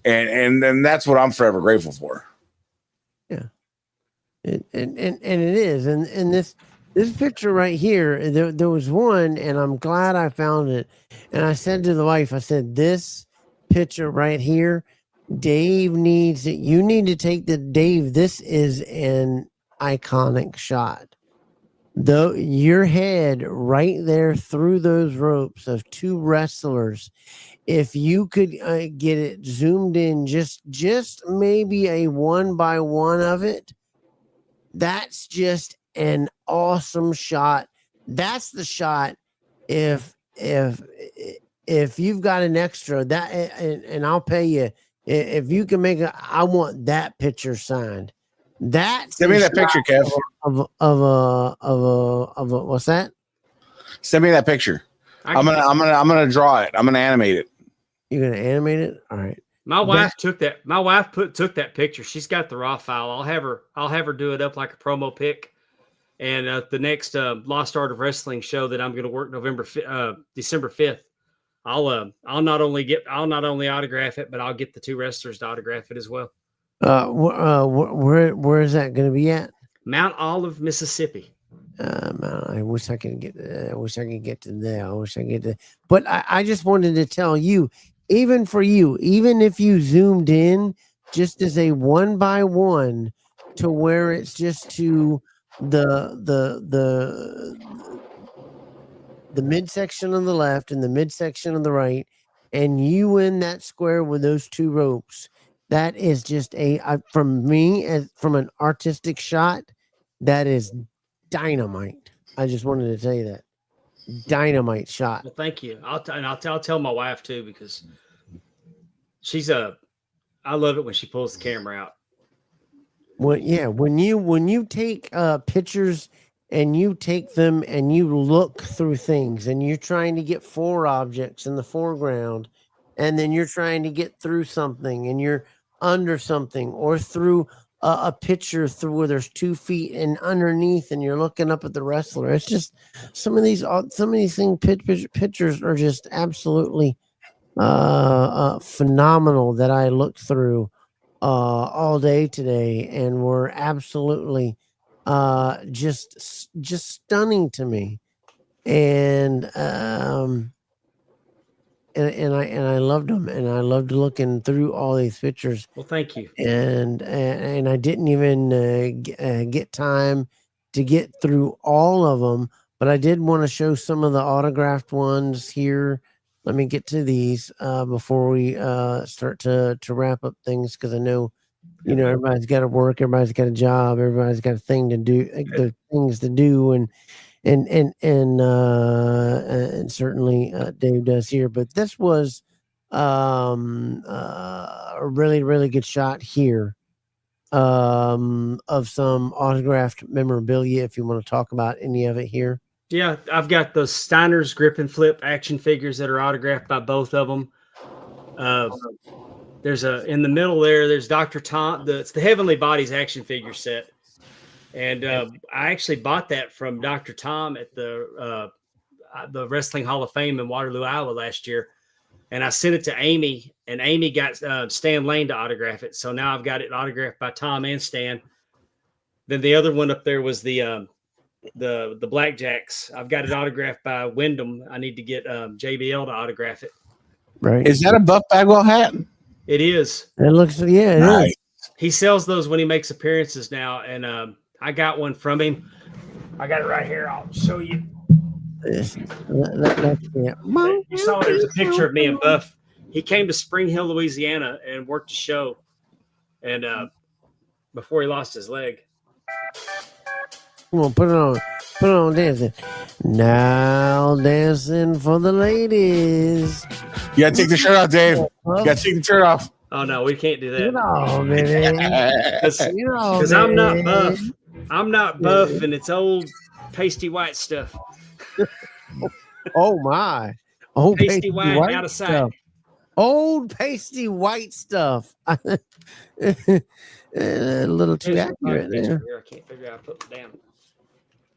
B: And
D: that's what I'm forever grateful for.
B: Yeah, and it is, and this picture right here, there was one, and I'm glad I found it. And I said to the wife, I said, this picture right here Dave needs it. You need to take the Dave. This is an iconic shot. Though your head right there through those ropes of two wrestlers, if you could get it zoomed in, just maybe a 1x1 of it, that's just an awesome shot. That's the shot. If you've got an extra that, and I'll pay you if you can make I want that picture signed. That's
D: Send me that picture, Kev.
B: Of a what's that?
D: Send me that picture. I'm gonna draw it. I'm gonna animate it.
B: You're gonna animate it? All right.
C: My wife took that. My wife took that picture. She's got the raw file. I'll have her do it up like a promo pic. And the next Lost Art of Wrestling show that I'm going to work December 5th, I'll not only autograph it, but I'll get the two wrestlers to autograph it as well.
B: Where is that going to be at?
C: Mount Olive, Mississippi.
B: I wish I could get. I wish I could get to there. I wish I could get to. But I just wanted to tell you, even for you, even if you zoomed in just as a 1x1 to where it's just to the midsection on the left and the midsection on the right, and you in that square with those two ropes, that is just from me, as from an artistic shot, that is dynamite. I just wanted to tell you that dynamite shot.
C: Well, thank you. I'll tell my wife too, because I love it when she pulls the camera out.
B: When you take pictures and you take them and you look through things and you're trying to get four objects in the foreground, and then you're trying to get through something and you're under something, or through a picture through where there's 2 feet and underneath and you're looking up at the wrestler. It's just some of these pictures are just absolutely phenomenal that I looked through all day today, and were absolutely just stunning to me. And I loved them, and I loved looking through all these pictures.
C: Well, thank you.
B: And I didn't even get time to get through all of them, but I did want to show some of the autographed ones here. Let me get to these before we start to wrap up things, because I know, everybody's got to work, everybody's got a job, everybody's got a thing to do, things to do, and certainly Dave does here. But this was a really, really good shot here of some autographed memorabilia, if you want to talk about any of it here.
C: Yeah, I've got those Steiner's grip and flip action figures that are autographed by both of them. There's in the middle there's Dr. Tom. It's the Heavenly Bodies action figure set. And I actually bought that from Dr. Tom at the Wrestling Hall of Fame in Waterloo, Iowa last year. And I sent it to Amy, and Amy got Stan Lane to autograph it. So now I've got it autographed by Tom and Stan. Then the other one up there was the Blackjacks. I've got it autographed by Wyndham. I need to get JBL to autograph it.
B: Right.
D: Is that a Buff Bagwell hat?
C: It is.
B: It looks, yeah, it
D: Nice.
B: is.
C: He sells those when he makes appearances now, and I got one from him. I got it right here. I'll show you.
B: Yeah.
C: You saw there's a picture of me and Buff. He came to Spring Hill, Louisiana, and worked a show, and before he lost his leg.
B: Come on, put it on dancing. Now dancing for the ladies.
D: You gotta take the shirt off, Dave. You gotta take the shirt off.
C: Oh no, we can't do that.
B: Get on, baby.
C: Because I'm not buff. I'm not buff, and it's old pasty white stuff.
B: Oh my. Old
C: Pasty white out of sight.
B: stuff. Old pasty white stuff. A little too accurate there.
C: I can't figure out how to put it down.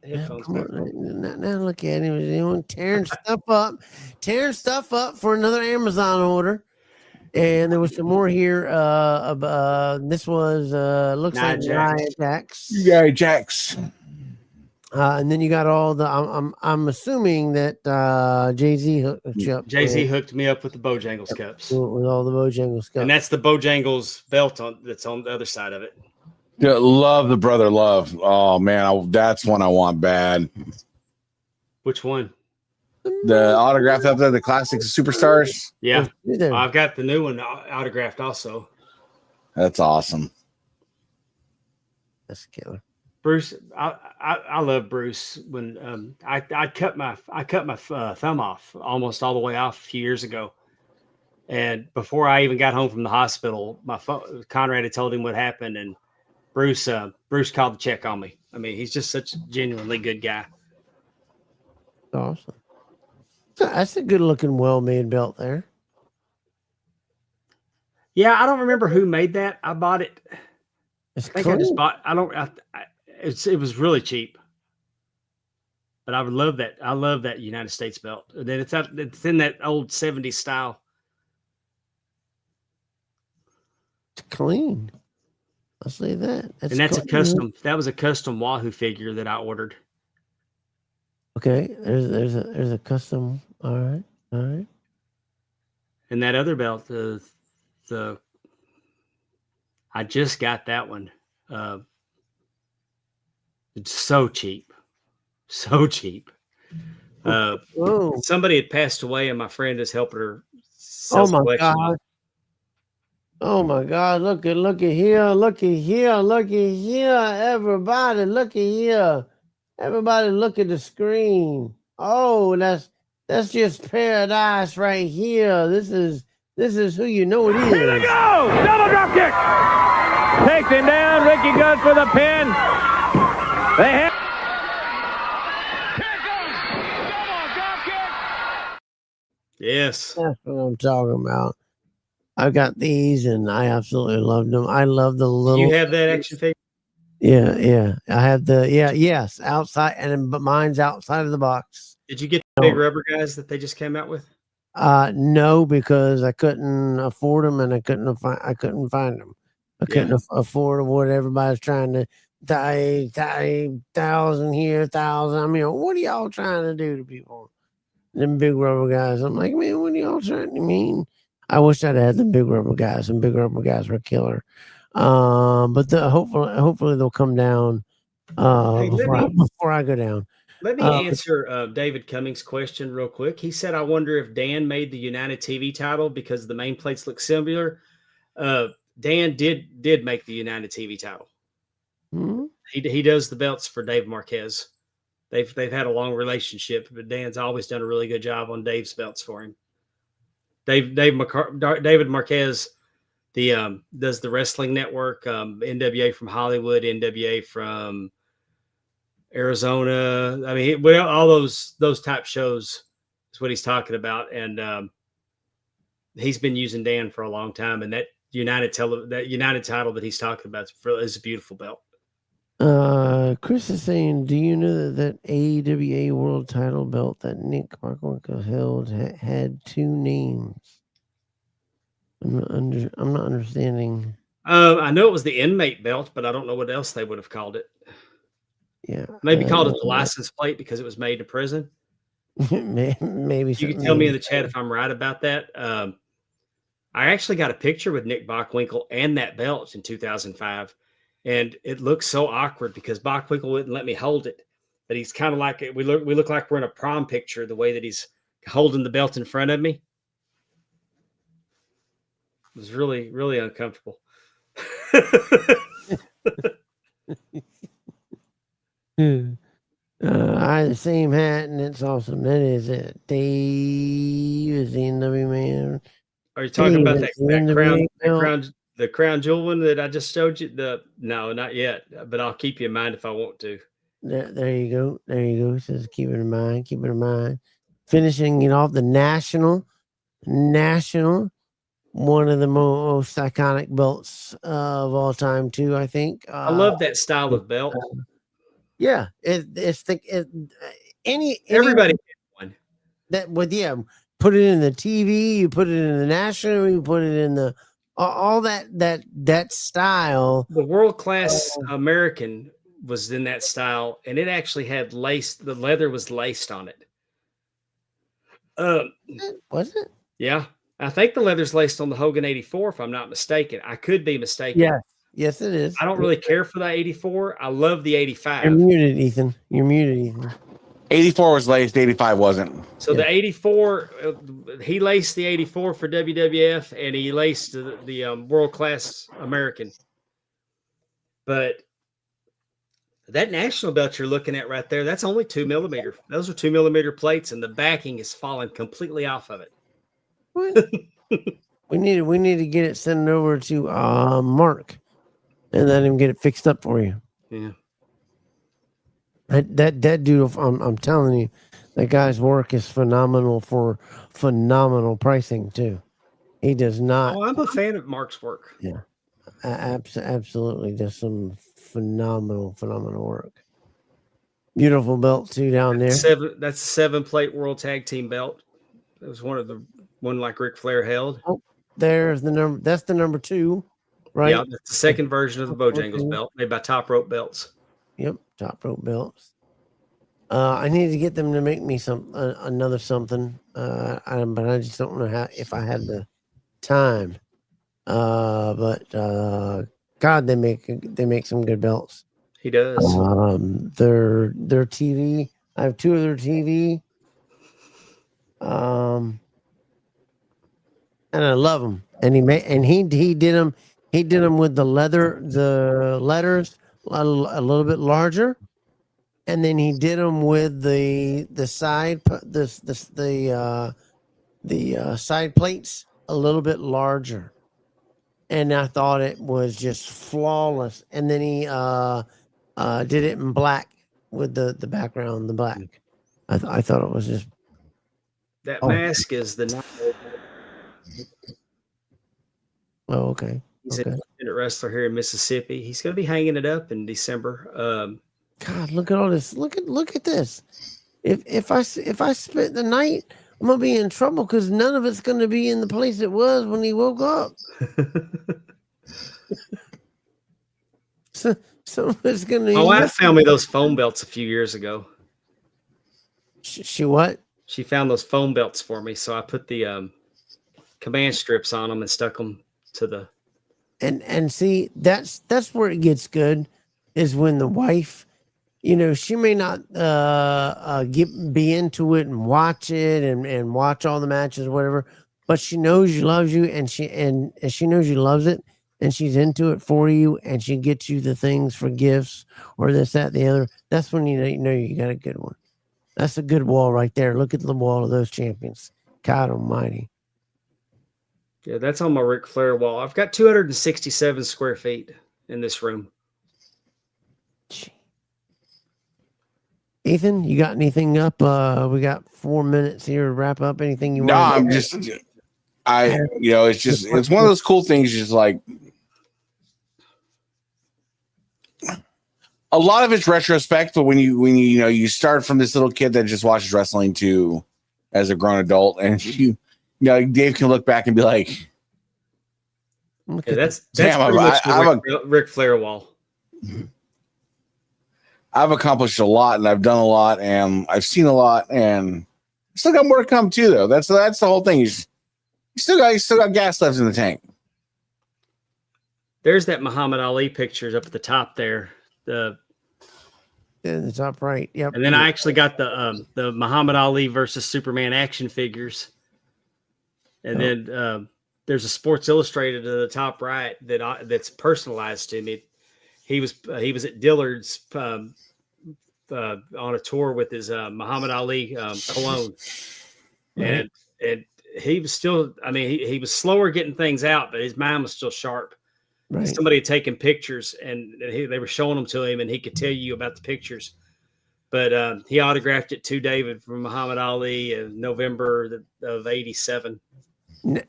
B: Now look at him tearing stuff up for another Amazon order. And there was some more here. This was looks like Nia Jax.
D: Yeah, Jax.
B: And then you got all the. I'm assuming that Jay-Z hooked you up
C: Jay-Z hooked me up with the Bojangles cups,
B: with all the Bojangles cups.
C: and that's the Bojangles belt that's on the other side of it.
D: Yeah, love the brother love. Oh man, that's one I want bad.
C: Which one?
D: The autograph up there, the classics superstars.
C: Yeah, I've got the new one autographed also.
D: That's awesome.
B: That's killer.
C: Bruce, I love Bruce. When I cut my thumb off almost all the way off a few years ago, and before I even got home from the hospital, Conrad had told him what happened, and Bruce called the check on me. I mean, he's just such a genuinely good guy.
B: Awesome. That's a good looking, well made belt there.
C: Yeah, I don't remember who made that. I bought it.
B: I just
C: bought. It was really cheap, but I would love that. I love that United States belt. And then it's in that old 70s style.
B: It's clean. I'll say that.
C: That's a custom. That was a custom Wahoo figure that I ordered.
B: Okay, there's a custom. All right.
C: And that other belt, I just got that one. It's so cheap. Somebody had passed away, and my friend is helping her sell the collection.
B: God. Oh my God! Look at here! Everybody, look at here! Everybody, look at the screen! Oh, that's just paradise right here. This is who you know it is.
F: Here they go! Double drop kick! Takes him down. Ricky goes for the pin. They have. Here it goes! Double drop kick!
C: Yes,
B: that's what I'm talking about. I've got these, and I absolutely loved them. I love the little.
C: You have that action figure?
B: Yeah. I have yes, outside, but mine's outside of the box.
C: Did you get the big rubber guys that they just came out with?
B: No, because I couldn't afford them, and I couldn't find them. I couldn't afford what everybody's trying to die 1,000 here, 1,000. I mean, what are y'all trying to do to people? Them big rubber guys. I'm like, man, what are y'all trying to mean? I wish I'd had them big rubber guys. Some big rubber guys were killer. But hopefully they'll come down before I go down.
C: Let me answer David Cummings' question real quick. He said, I wonder if Dan made the United TV title because the main plates look similar. Dan did make the United TV title.
B: Mm-hmm.
C: He does the belts for Dave Marquez. They've had a long relationship, but Dan's always done a really good job on Dave's belts for him. David Marquez does the Wrestling Network, NWA from Hollywood, NWA from Arizona. I mean, all those type shows is what he's talking about, and he's been using Dan for a long time. And that United title that he's talking about is a beautiful belt.
B: Chris is saying, do you know that AWA World Title belt that Nick Bockwinkel held had two names? I'm not understanding.
C: I know it was the inmate belt, but I don't know what else they would have called it.
B: Yeah,
C: maybe called it the license plate because it was made in prison.
B: Maybe
C: you can tell me in the chat if I'm right about that. I actually got a picture with Nick Bockwinkel and that belt in 2005. And it looks so awkward because Bockwinkel wouldn't let me hold it. But he's kind of like we look like we're in a prom picture, the way that he's holding the belt in front of me. It was really, really uncomfortable.
B: I had the same hat, and it's awesome. That is it. Dave is the NW man.
C: Are you talking about the crown jewel one that I just showed you? No, not yet. But I'll keep you in mind if I want to.
B: There you go. It says keep it in mind. Finishing it off, the national, one of the most iconic belts of all time too. I think.
C: I love that style of belt.
B: Yeah,
C: everybody has one.
B: That would put it in the TV, you put it in the national, you put it in the all that style.
C: The world class American was in that style, and it actually had lace. The leather was laced on it.
B: Was it?
C: Yeah. I think the leather's laced on the Hogan 84, if I'm not mistaken. I could be mistaken.
B: Yeah. Yes, it is.
C: I don't really care for the 84. I love the
B: You're
C: 85.
B: muted, Ethan. You're muted, Ethan.
D: 84 was laced, 85 wasn't.
C: So the 84, he laced the 84 for WWF, and he laced the World Class American. But that national belt you're looking at right there, that's only 2 millimeter. Those are 2 millimeter plates, and the backing is falling completely off of it.
B: What? we need to get it sent over to Mark and let him get it fixed up for you.
C: Yeah.
B: That dude, I'm telling you, that guy's work is phenomenal for phenomenal pricing too. He does not.
C: Oh, I'm a fan of Mark's work.
B: Yeah, absolutely does some phenomenal work. Beautiful belt too down there.
C: That's a 7-plate World Tag Team belt. It was one like Ric Flair held.
B: Oh, there's the number. That's the number 2, right?
C: Yeah, that's the second version of the Bojangles belt, made by Top Rope Belts.
B: Yep, Top Rope belts. I need to get them to make me another something, but I just don't know if I have the time. But God, they make some good belts.
C: He does.
B: Their TV. I have 2 of their TV. And I love them. And he did them. He did them with the letters a little bit larger, and then he did them with the side side plates a little bit larger. And I thought it was just flawless. And then he did it in black with the background, the black. I thought it was just
C: that mask is the.
B: Oh, okay.
C: He's an independent wrestler here in Mississippi. He's going to be hanging it up in December.
B: God, look at all this! Look at this! If I spent the night, I'm gonna be in trouble because none of it's gonna be in the place it was when he woke up. so it's gonna.
C: My wife found me those foam belts a few years ago.
B: She what?
C: She found those foam belts for me, so I put the command strips on them and stuck them to the.
B: And see, that's where it gets good, is when the wife, she may not be into it and watch it and watch all the matches or whatever, but she knows she loves you and she knows you loves it and she's into it for you and she gets you the things for gifts or this, that, the other. That's when you know you got a good one. That's a good wall right there. Look at the wall of those champions. God almighty.
C: Yeah, that's on my Ric Flair wall. I've got 267 square feet in this room.
B: Ethan, you got anything up? We got 4 minutes here to wrap up. Anything you want?
D: No, I'm just, it's one of those cool things. Just like a lot of it's retrospect, but when you start from this little kid that just watches wrestling to as a grown adult, and Dave can look back and be like,
C: yeah, that's
D: damn,
C: I'm a Ric Flair wall.
D: I've accomplished a lot and I've done a lot and I've seen a lot and still got more to come too, though. That's the whole thing. You still got gas left in the tank.
C: There's that Muhammad Ali pictures up at the top there.
B: In the top right. Yep.
C: And then I actually got the Muhammad Ali versus Superman action figures. And then there's a Sports Illustrated at the top right that's personalized to me. He was at Dillard's on a tour with his Muhammad Ali cologne, and he was still. I mean, he was slower getting things out, but his mind was still sharp. Right. Somebody had taken pictures, and they were showing them to him, and he could tell you about the pictures. But he autographed it to David from Muhammad Ali in November of '87.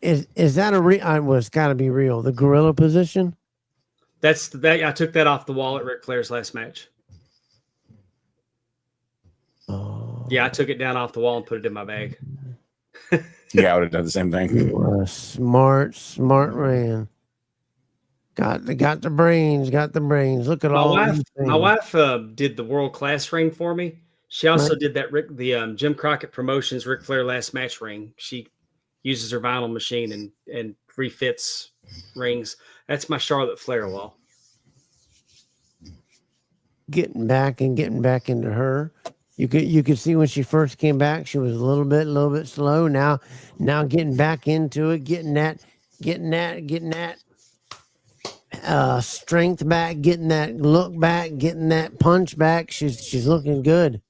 B: Is that a real? It's got to be real. The gorilla position.
C: That's that. I took that off the wall at Ric Flair's last match. Oh. Yeah, I took it down off the wall and put it in my bag.
D: Yeah, I would have done the same thing.
B: You are a smart man. Got the brains. Got the brains. Look at
C: My
B: all
C: wife,
B: these
C: my
B: things.
C: wife did the world class ring for me. She also
B: Right.
C: did the Jim Crockett Promotions Ric Flair last match ring. She uses her vinyl machine and refits rings. That's my Charlotte Flair wall.
B: Getting back into her. You could see when she first came back, she was a little bit slow. Now getting back into it, getting that strength back, getting that look back, getting that punch back. She's looking good.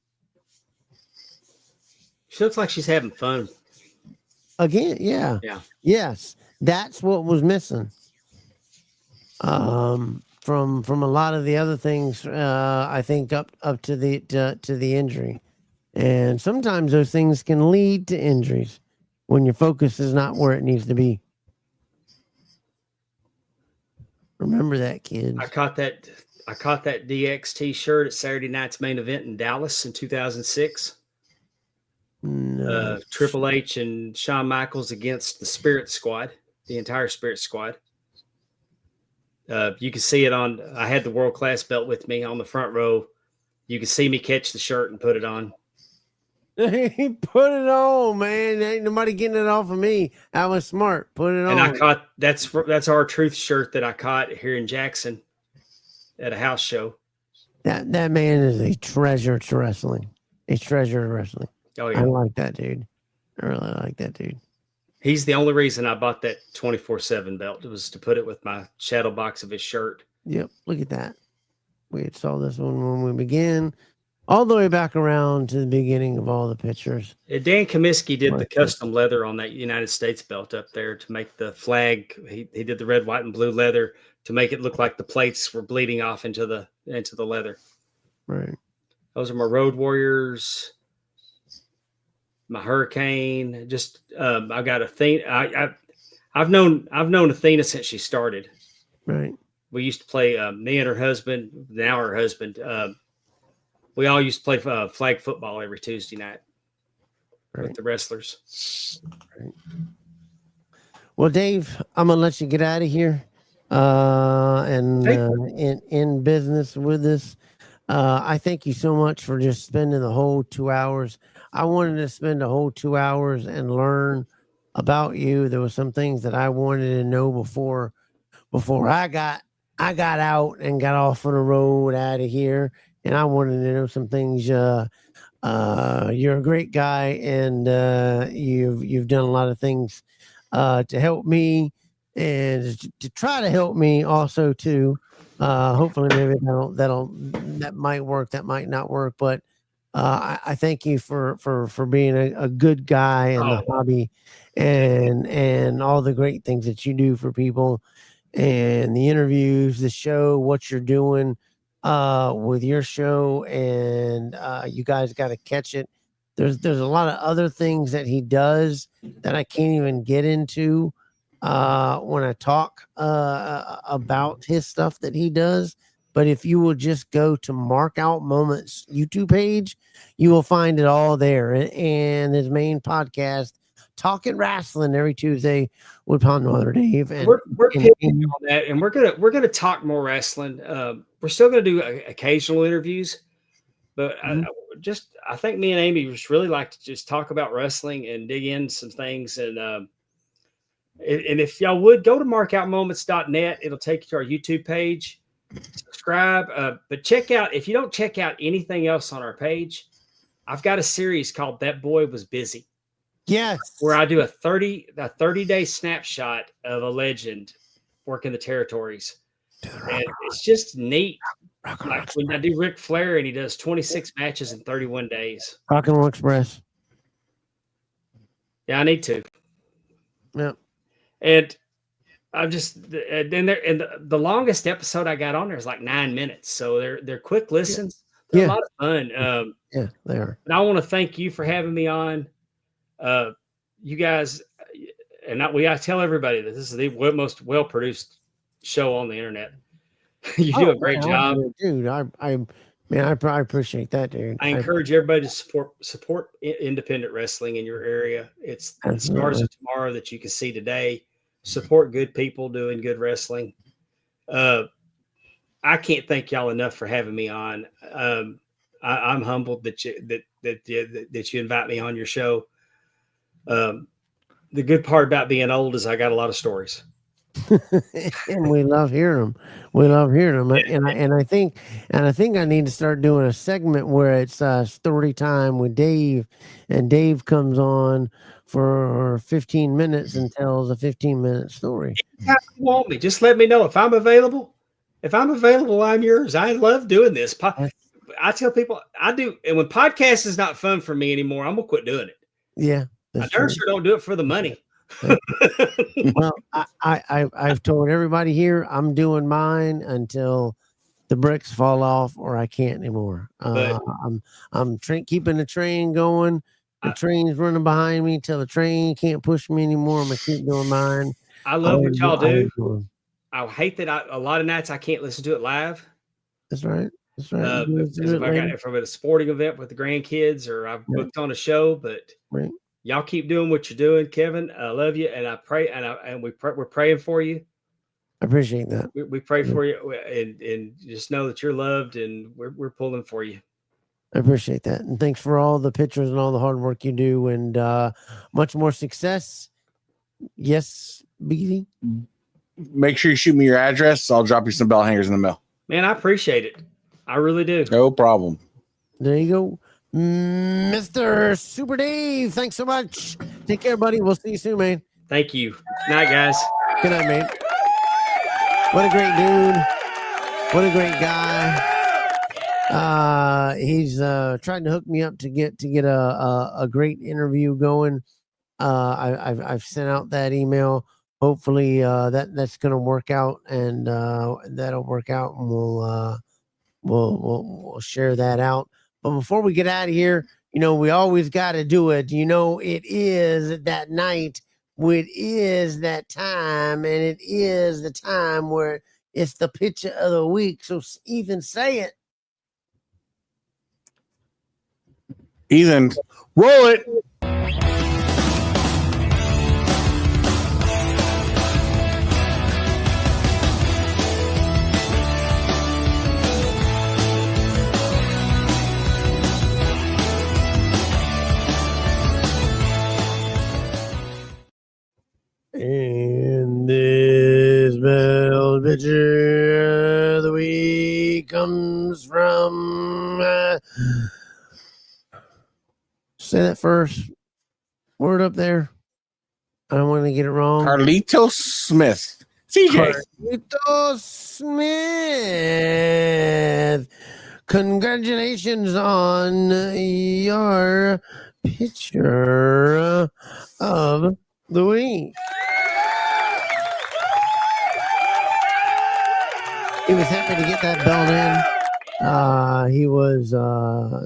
C: She looks like she's having fun.
B: Again, yeah.
C: Yeah.
B: Yes. That's what was missing. From a lot of the other things, I think up to the injury. And sometimes those things can lead to injuries when your focus is not where it needs to be. Remember that, kids.
C: I caught that DXT shirt at Saturday night's main event in Dallas in 2006.
B: No.
C: Triple H and Shawn Michaels against the Spirit Squad, the entire Spirit Squad. You can see it on. I had the world class belt with me on the front row. You can see me catch the shirt and put it on.
B: He put it on, man. Ain't nobody getting it off of me. I was smart. Put it
C: And
B: on.
C: I caught that's our truth shirt that I caught here in Jackson at a house show.
B: That man is a treasure to wrestling. A treasure to wrestling.
C: Oh yeah,
B: I like that dude. I really like that dude.
C: He's the only reason I bought that 24/7 belt. It was to put it with my shadow box of his shirt.
B: Yep, look at that. We saw this one when we began, all the way back around to the beginning of all the pictures.
C: Dan Comiskey did the custom leather on that United States belt up there to make the flag. He did the red, white, and blue leather to make it look like the plates were bleeding off into the leather.
B: Right.
C: Those are my Road Warriors, my Hurricane. Just I got Athena. I've known Athena since she started.
B: Right.
C: We used to play. Me and her husband, now her husband. We all used to play flag football every Tuesday night with the wrestlers.
B: Right. Well, Dave, I'm gonna let you get out of here and in business with us. I thank you so much for just spending the whole 2 hours. I wanted to spend the whole 2 hours and learn about you. There were some things that I wanted to know before I got out and got off on the road out of here. And I wanted to know some things. You're a great guy, and you've done a lot of things to help me and to try to help me also too. Hopefully, maybe that might work. That might not work, but I thank you for being a good guy in the hobby, and all the great things that you do for people, and the interviews, the show, what you're doing with your show, and you guys got to catch it. There's a lot of other things that he does that I can't even get into when I talk about his stuff that he does. But if you will just go to Mark Out Moments YouTube page, you will find it all there. And his main podcast, Talking Wrestling, every Tuesday with Pondwater Dave. And
C: we're pivoting on that, and we're gonna talk more wrestling. We're still gonna do occasional interviews, but I think me and Amy just really like to just talk about wrestling and dig in some things. And if y'all would go to markoutmoments.net, it'll take you to our YouTube page. Subscribe, but check out, if you don't check out anything else on our page, I've got a series called That Boy Was Busy.
B: Yes.
C: Where I do a 30-day snapshot of a legend working the territories. And it's just neat. Like when I do Ric Flair and he does 26 matches in 31 days.
B: Rock and Roll Express.
C: Yeah, I need to.
B: Yeah.
C: And I'm just, and the longest episode I got on there is like 9 minutes. So they're quick listens. They're a lot of fun.
B: Yeah, they are.
C: And I want to thank you for having me on. You guys, and I tell everybody that this is the most well-produced show on the internet. You do a great job,
B: dude. I appreciate that, dude.
C: I encourage everybody to support independent wrestling in your area. It's the stars of tomorrow that you can see today. Support good people doing good wrestling. I can't thank y'all enough for having me on. I'm humbled that you invite me on your show. The good part about being old is I got a lot of stories.
B: And we love hearing them. We love hearing them. And I think I need to start doing a segment where it's story time with Dave, and Dave comes on for 15 minutes and tells a 15-minute story.
C: Anytime you want me, just let me know if I'm available. If I'm available, I'm yours. I love doing this. I tell people I do, and when podcast is not fun for me anymore, I'm gonna quit doing it.
B: Yeah,
C: I sure don't do it for the money.
B: Well, I've told everybody here I'm doing mine until the bricks fall off or I can't anymore. I'm keeping the train going. The train's running behind me till the train can't push me anymore. I'm gonna keep doing mine.
C: I love what y'all do. I hate that a lot of nights I can't listen to it live.
B: That's right. That's right.
C: If I got it from a sporting event with the grandkids, or I've booked on a show, but y'all keep doing what you're doing, Kevin. I love you, and I pray, and we're praying for you.
B: I appreciate that.
C: We pray for you, and just know that you're loved, and we're pulling for you.
B: I appreciate that, and thanks for all the pictures and all the hard work you do, and much more success. Yes, BD.
D: Make sure you shoot me your address. I'll drop you some bell hangers in the mail.
C: Man, I appreciate it. I really do.
D: No problem.
B: There you go. Mr. Super Dave, thanks so much. Take care, buddy. We'll see you soon, man.
C: Thank you. Night, guys.
B: Good night, man. What a great dude. What a great guy. He's trying to hook me up to get a great interview going. I've sent out that email. Hopefully that's going to work out, and that'll work out, and we'll share that out. But before we get out of here, we always got to do it. It is that night. It is that time, and it is the time where it's the picture of the week. So Ethan, say it.
D: Ethan, roll it.
B: And this bell picture of the week comes from say that first word up there. I don't want to get it wrong.
D: Carlito Smith. CJ.
B: Carlito Smith. Congratulations on your picture of the week. He was happy to get that belt in. He was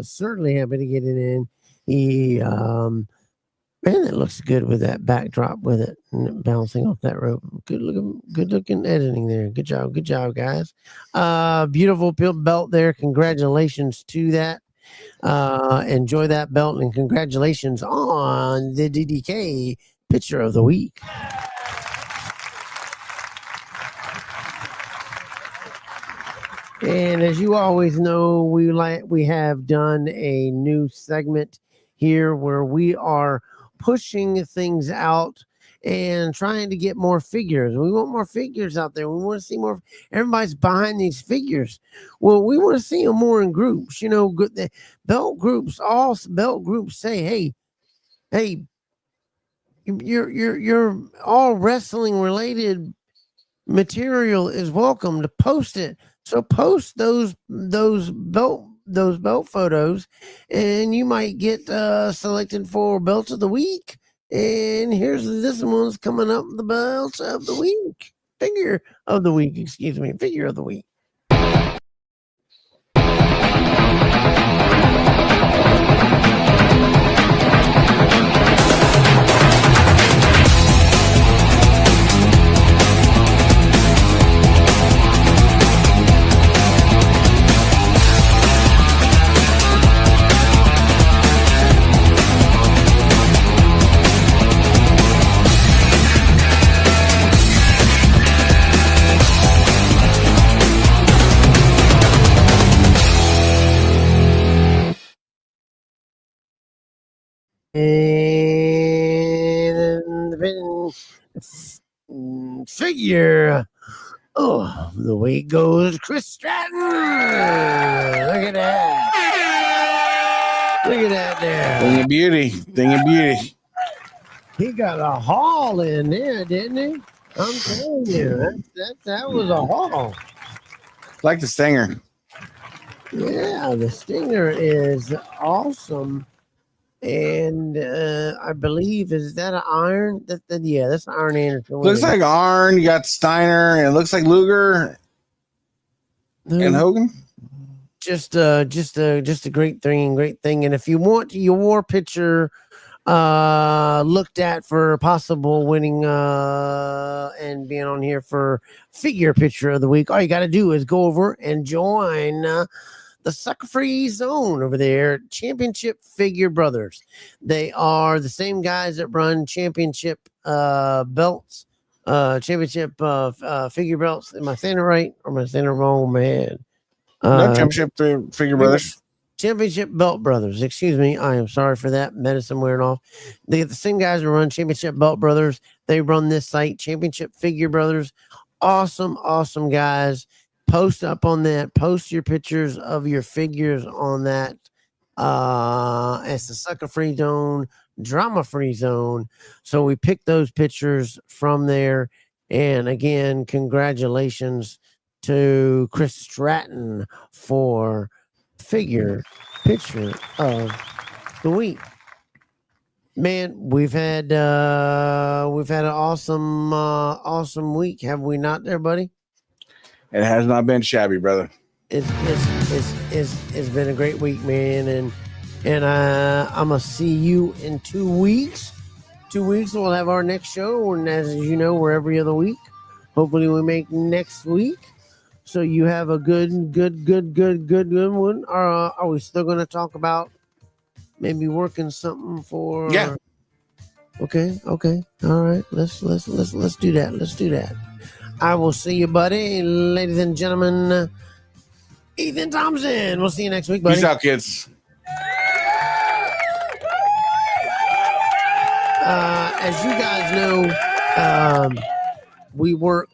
B: certainly happy to get it in. He, man, it looks good with that backdrop with it and bouncing off that rope. Good looking editing there. Good job, guys. Beautiful belt there. Congratulations to that. Enjoy that belt, and congratulations on the DDK picture of the week. And as you always know, we have done a new segment here where we are pushing things out and trying to get more figures. We want more figures out there. We want to see more. Everybody's behind these figures. Well, we want to see them more in groups. The belt groups, all belt groups say, hey, you're all wrestling related material is welcome to post it. So post those belt photos, and you might get selected for belt of the week. And here's this one's coming up, the belt of the week, figure of the week. Figure of the week. figure. Oh, the way goes Chris Stratton. Look at that. Look at that there.
D: Thing of beauty. Thing of beauty.
B: He got a haul in there, didn't he? I'm telling you, that was a haul.
D: Like the Stinger.
B: Yeah, the Stinger is awesome. And I believe, is that an iron? Yeah, that's an Iron Anderson.
D: Looks like Arn. You got Steiner, and it looks like Luger and Hogan.
B: Just a great thing. And if you want your war picture looked at for possible winning and being on here for figure picture of the week, all you got to do is go over and join the Sucker Free Zone over there, Championship Figure Brothers. They are the same guys that run championship belts, championship figure belts. Am I saying it right or am I saying it wrong, man?
D: No, Championship Figure Brothers.
B: Championship Belt Brothers. Excuse me. I am sorry for that. Medicine wearing off. They get the same guys who run Championship Belt Brothers. They run this site, Championship Figure Brothers. Awesome, awesome guys. Post up on that. Post your pictures of your figures on that. It's the Sucker Free Zone, Drama Free Zone. So we picked those pictures from there. And again, congratulations to Chris Stratton for figure picture of the week. Man, we've had an awesome week, have we not, there, buddy?
D: It has not been shabby, brother.
B: It's been a great week, man, and I'm gonna see you in 2 weeks. 2 weeks we'll have our next show, and as you know, we're every other week. Hopefully, we make next week. So you have a good one. Are we still going to talk about maybe working something for?
D: Yeah.
B: Okay. All right. Let's do that. Let's do that. I will see you, buddy, ladies and gentlemen. Ethan Thompson. We'll see you next week, buddy.
D: Peace out, kids.
B: As you guys know, we work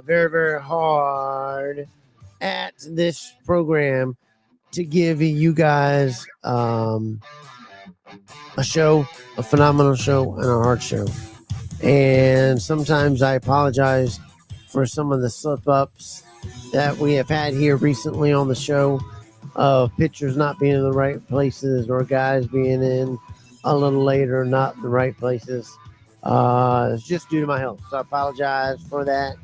B: very, very hard at this program to give you guys a show, a phenomenal show, and a hard show. And sometimes I apologize for some of the slip-ups that we have had here recently on the show of pictures not being in the right places or guys being in a little later, not in the right places. It's just due to my health, so I apologize for that.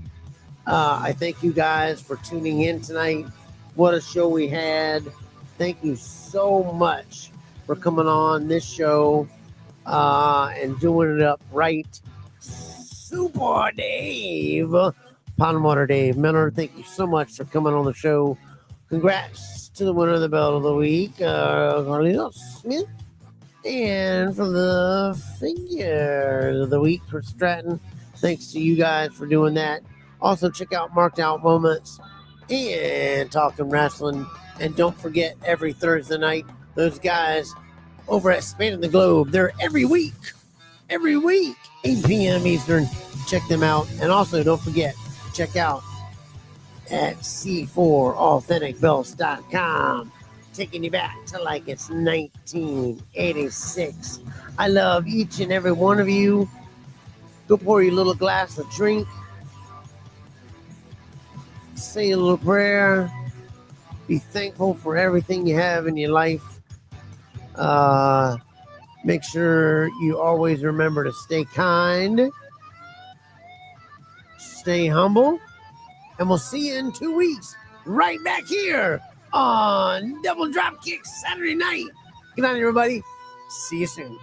B: I thank you guys for tuning in tonight. What a show we had. Thank you so much for coming on this show and doing it up right. Super Dave, Pondwater Dave Miller, thank you so much for coming on the show. Congrats to the winner of the Belt of the Week, Carlito Smith. And for the figure of the week for Stratton, thanks to you guys for doing that. Also, check out Marked Out Moments and Talking Wrestling. And don't forget, every Thursday night, those guys over at Spanning the Globe, they're every week, 8 p.m. Eastern. Check them out. And also, don't forget, check out at C4AuthenticBelts.com. Taking you back to like it's 1986. I love each and every one of you. Go pour your little glass of drink. Say a little prayer. Be thankful for everything you have in your life. Make sure you always remember to stay kind. Stay humble. And we'll see you in 2 weeks. Right back here on Double Dropkick Saturday night. Good night, everybody. See you soon.